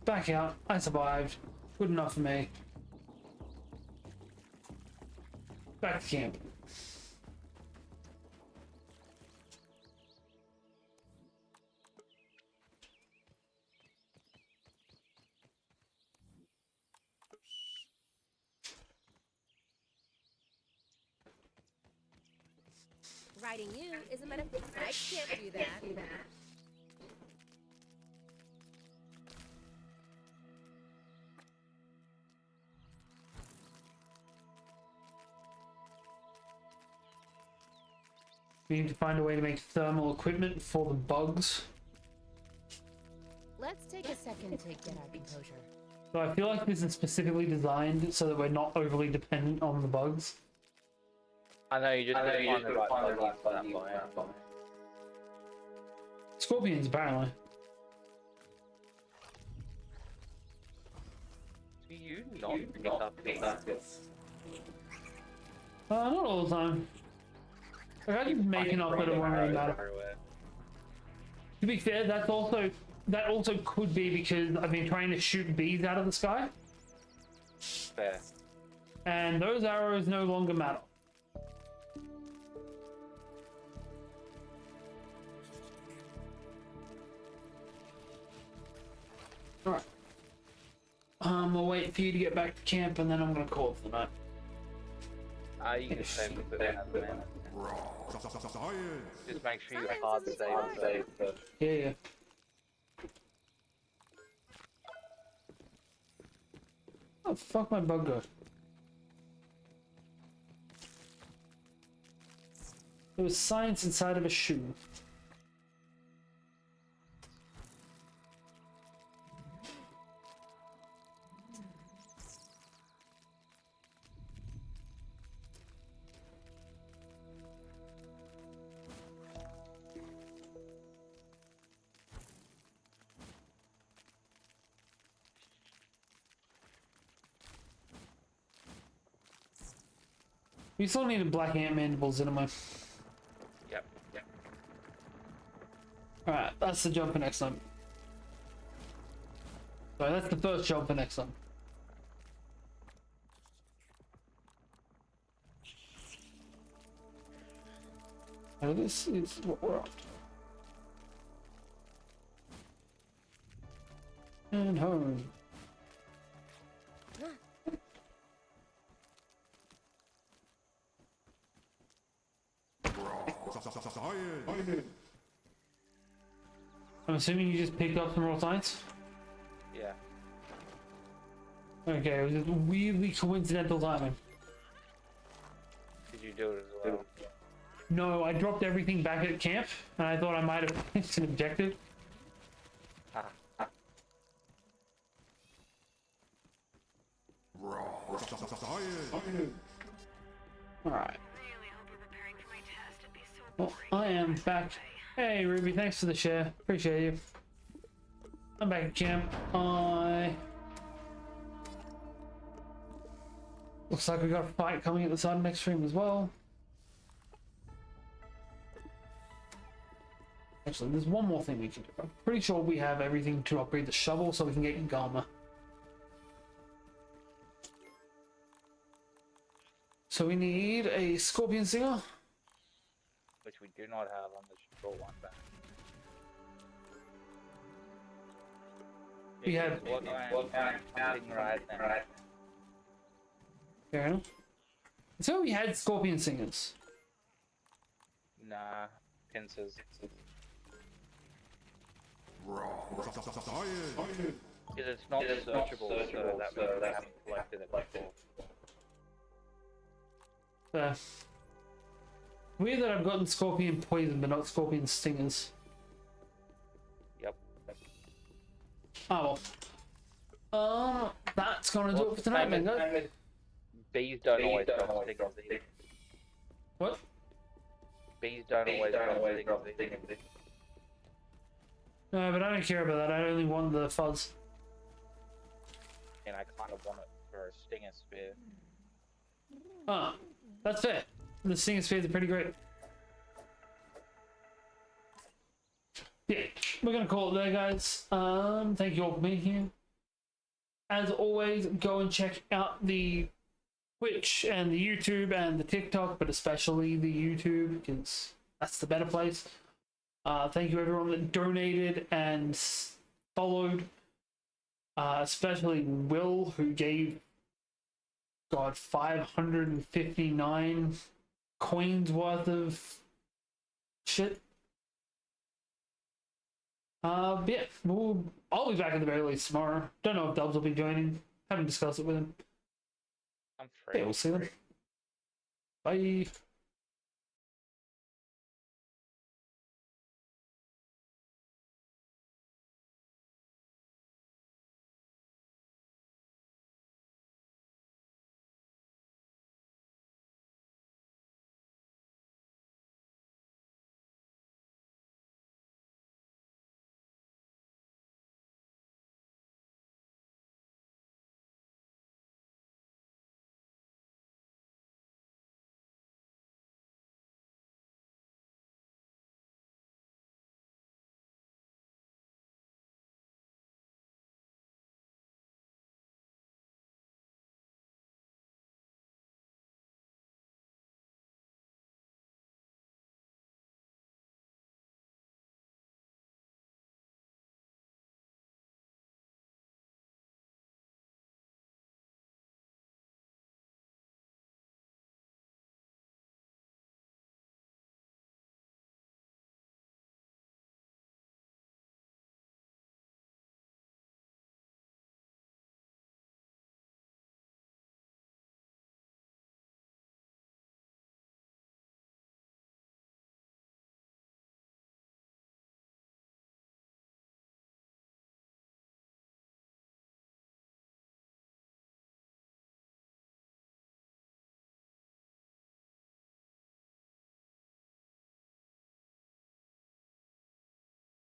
Back out. I survived. Good enough for me. Back to camp. Riding you is a metaphor. I can't do that. We need to find a way to make thermal equipment for the bugs. Let's take a second to get our composure. So I feel like this is specifically designed so that we're not overly dependent on the bugs. I know you just gotta find the right buggy for that biome. Scorpions, apparently. Do you not pick up this? Not all the time. Like, I keep making up that it won't really matter. Everywhere. To be fair, that also could be because I've been trying to shoot bees out of the sky, Fair. and those arrows no longer matter. Alright. I'll wait for you to get back to camp and then I'm gonna call it for the night. You can save the food as a man. Just make sure you Science hard isn't save hard. Yeah. Oh, fuck my bug go. There was science inside of a shoe. We still need a black ant mandibles in my. Yep. Alright, that's the jump for next time. So that's the first job for next time. So this is what we're up to. And home. I'm assuming you just picked up some raw science? Yeah. Okay, it was just weirdly coincidental timing. Did you do it as well? No, I dropped everything back at camp, and I thought I might have finished an objective. Ah. Alright. Well, I am back. Hey, Ruby, thanks for the share. Appreciate you. I'm back at camp. Looks like we got a fight coming at the start of next stream as well. Actually, there's one more thing we can do. I'm pretty sure we have everything to upgrade the shovel so we can get Gamma. So we need a Scorpion Singer. Which we do not have on the short one back. We have. What I'm counting right now. Fair enough. So we had Scorpion Singers. Nah, pincers. Because it's not searchable, so that means I haven't collected it before. Weird that I've gotten Scorpion Poison but not Scorpion Stingers. Yep. Oh well. That's gonna do it for tonight, man. Guys. Bees don't always drop stingers. What? Bees don't always drop stingers. No, but I don't care about that. I only want the fuzz. And I kind of want it for a stinger spear. Ah, that's fair. The Stinger Spheres are pretty great. Yeah, we're gonna call it there, guys. Thank you all for being here. As always, go and check out the Twitch and the YouTube and the TikTok, but especially the YouTube, because that's the better place. Thank you everyone that donated and followed, especially Will, who gave, God, 559 coins worth of shit. But yeah, I'll be back at the very least tomorrow. Don't know if Dubs will be joining. Haven't discussed it with him. I'm free. Yeah, we'll see them. Bye.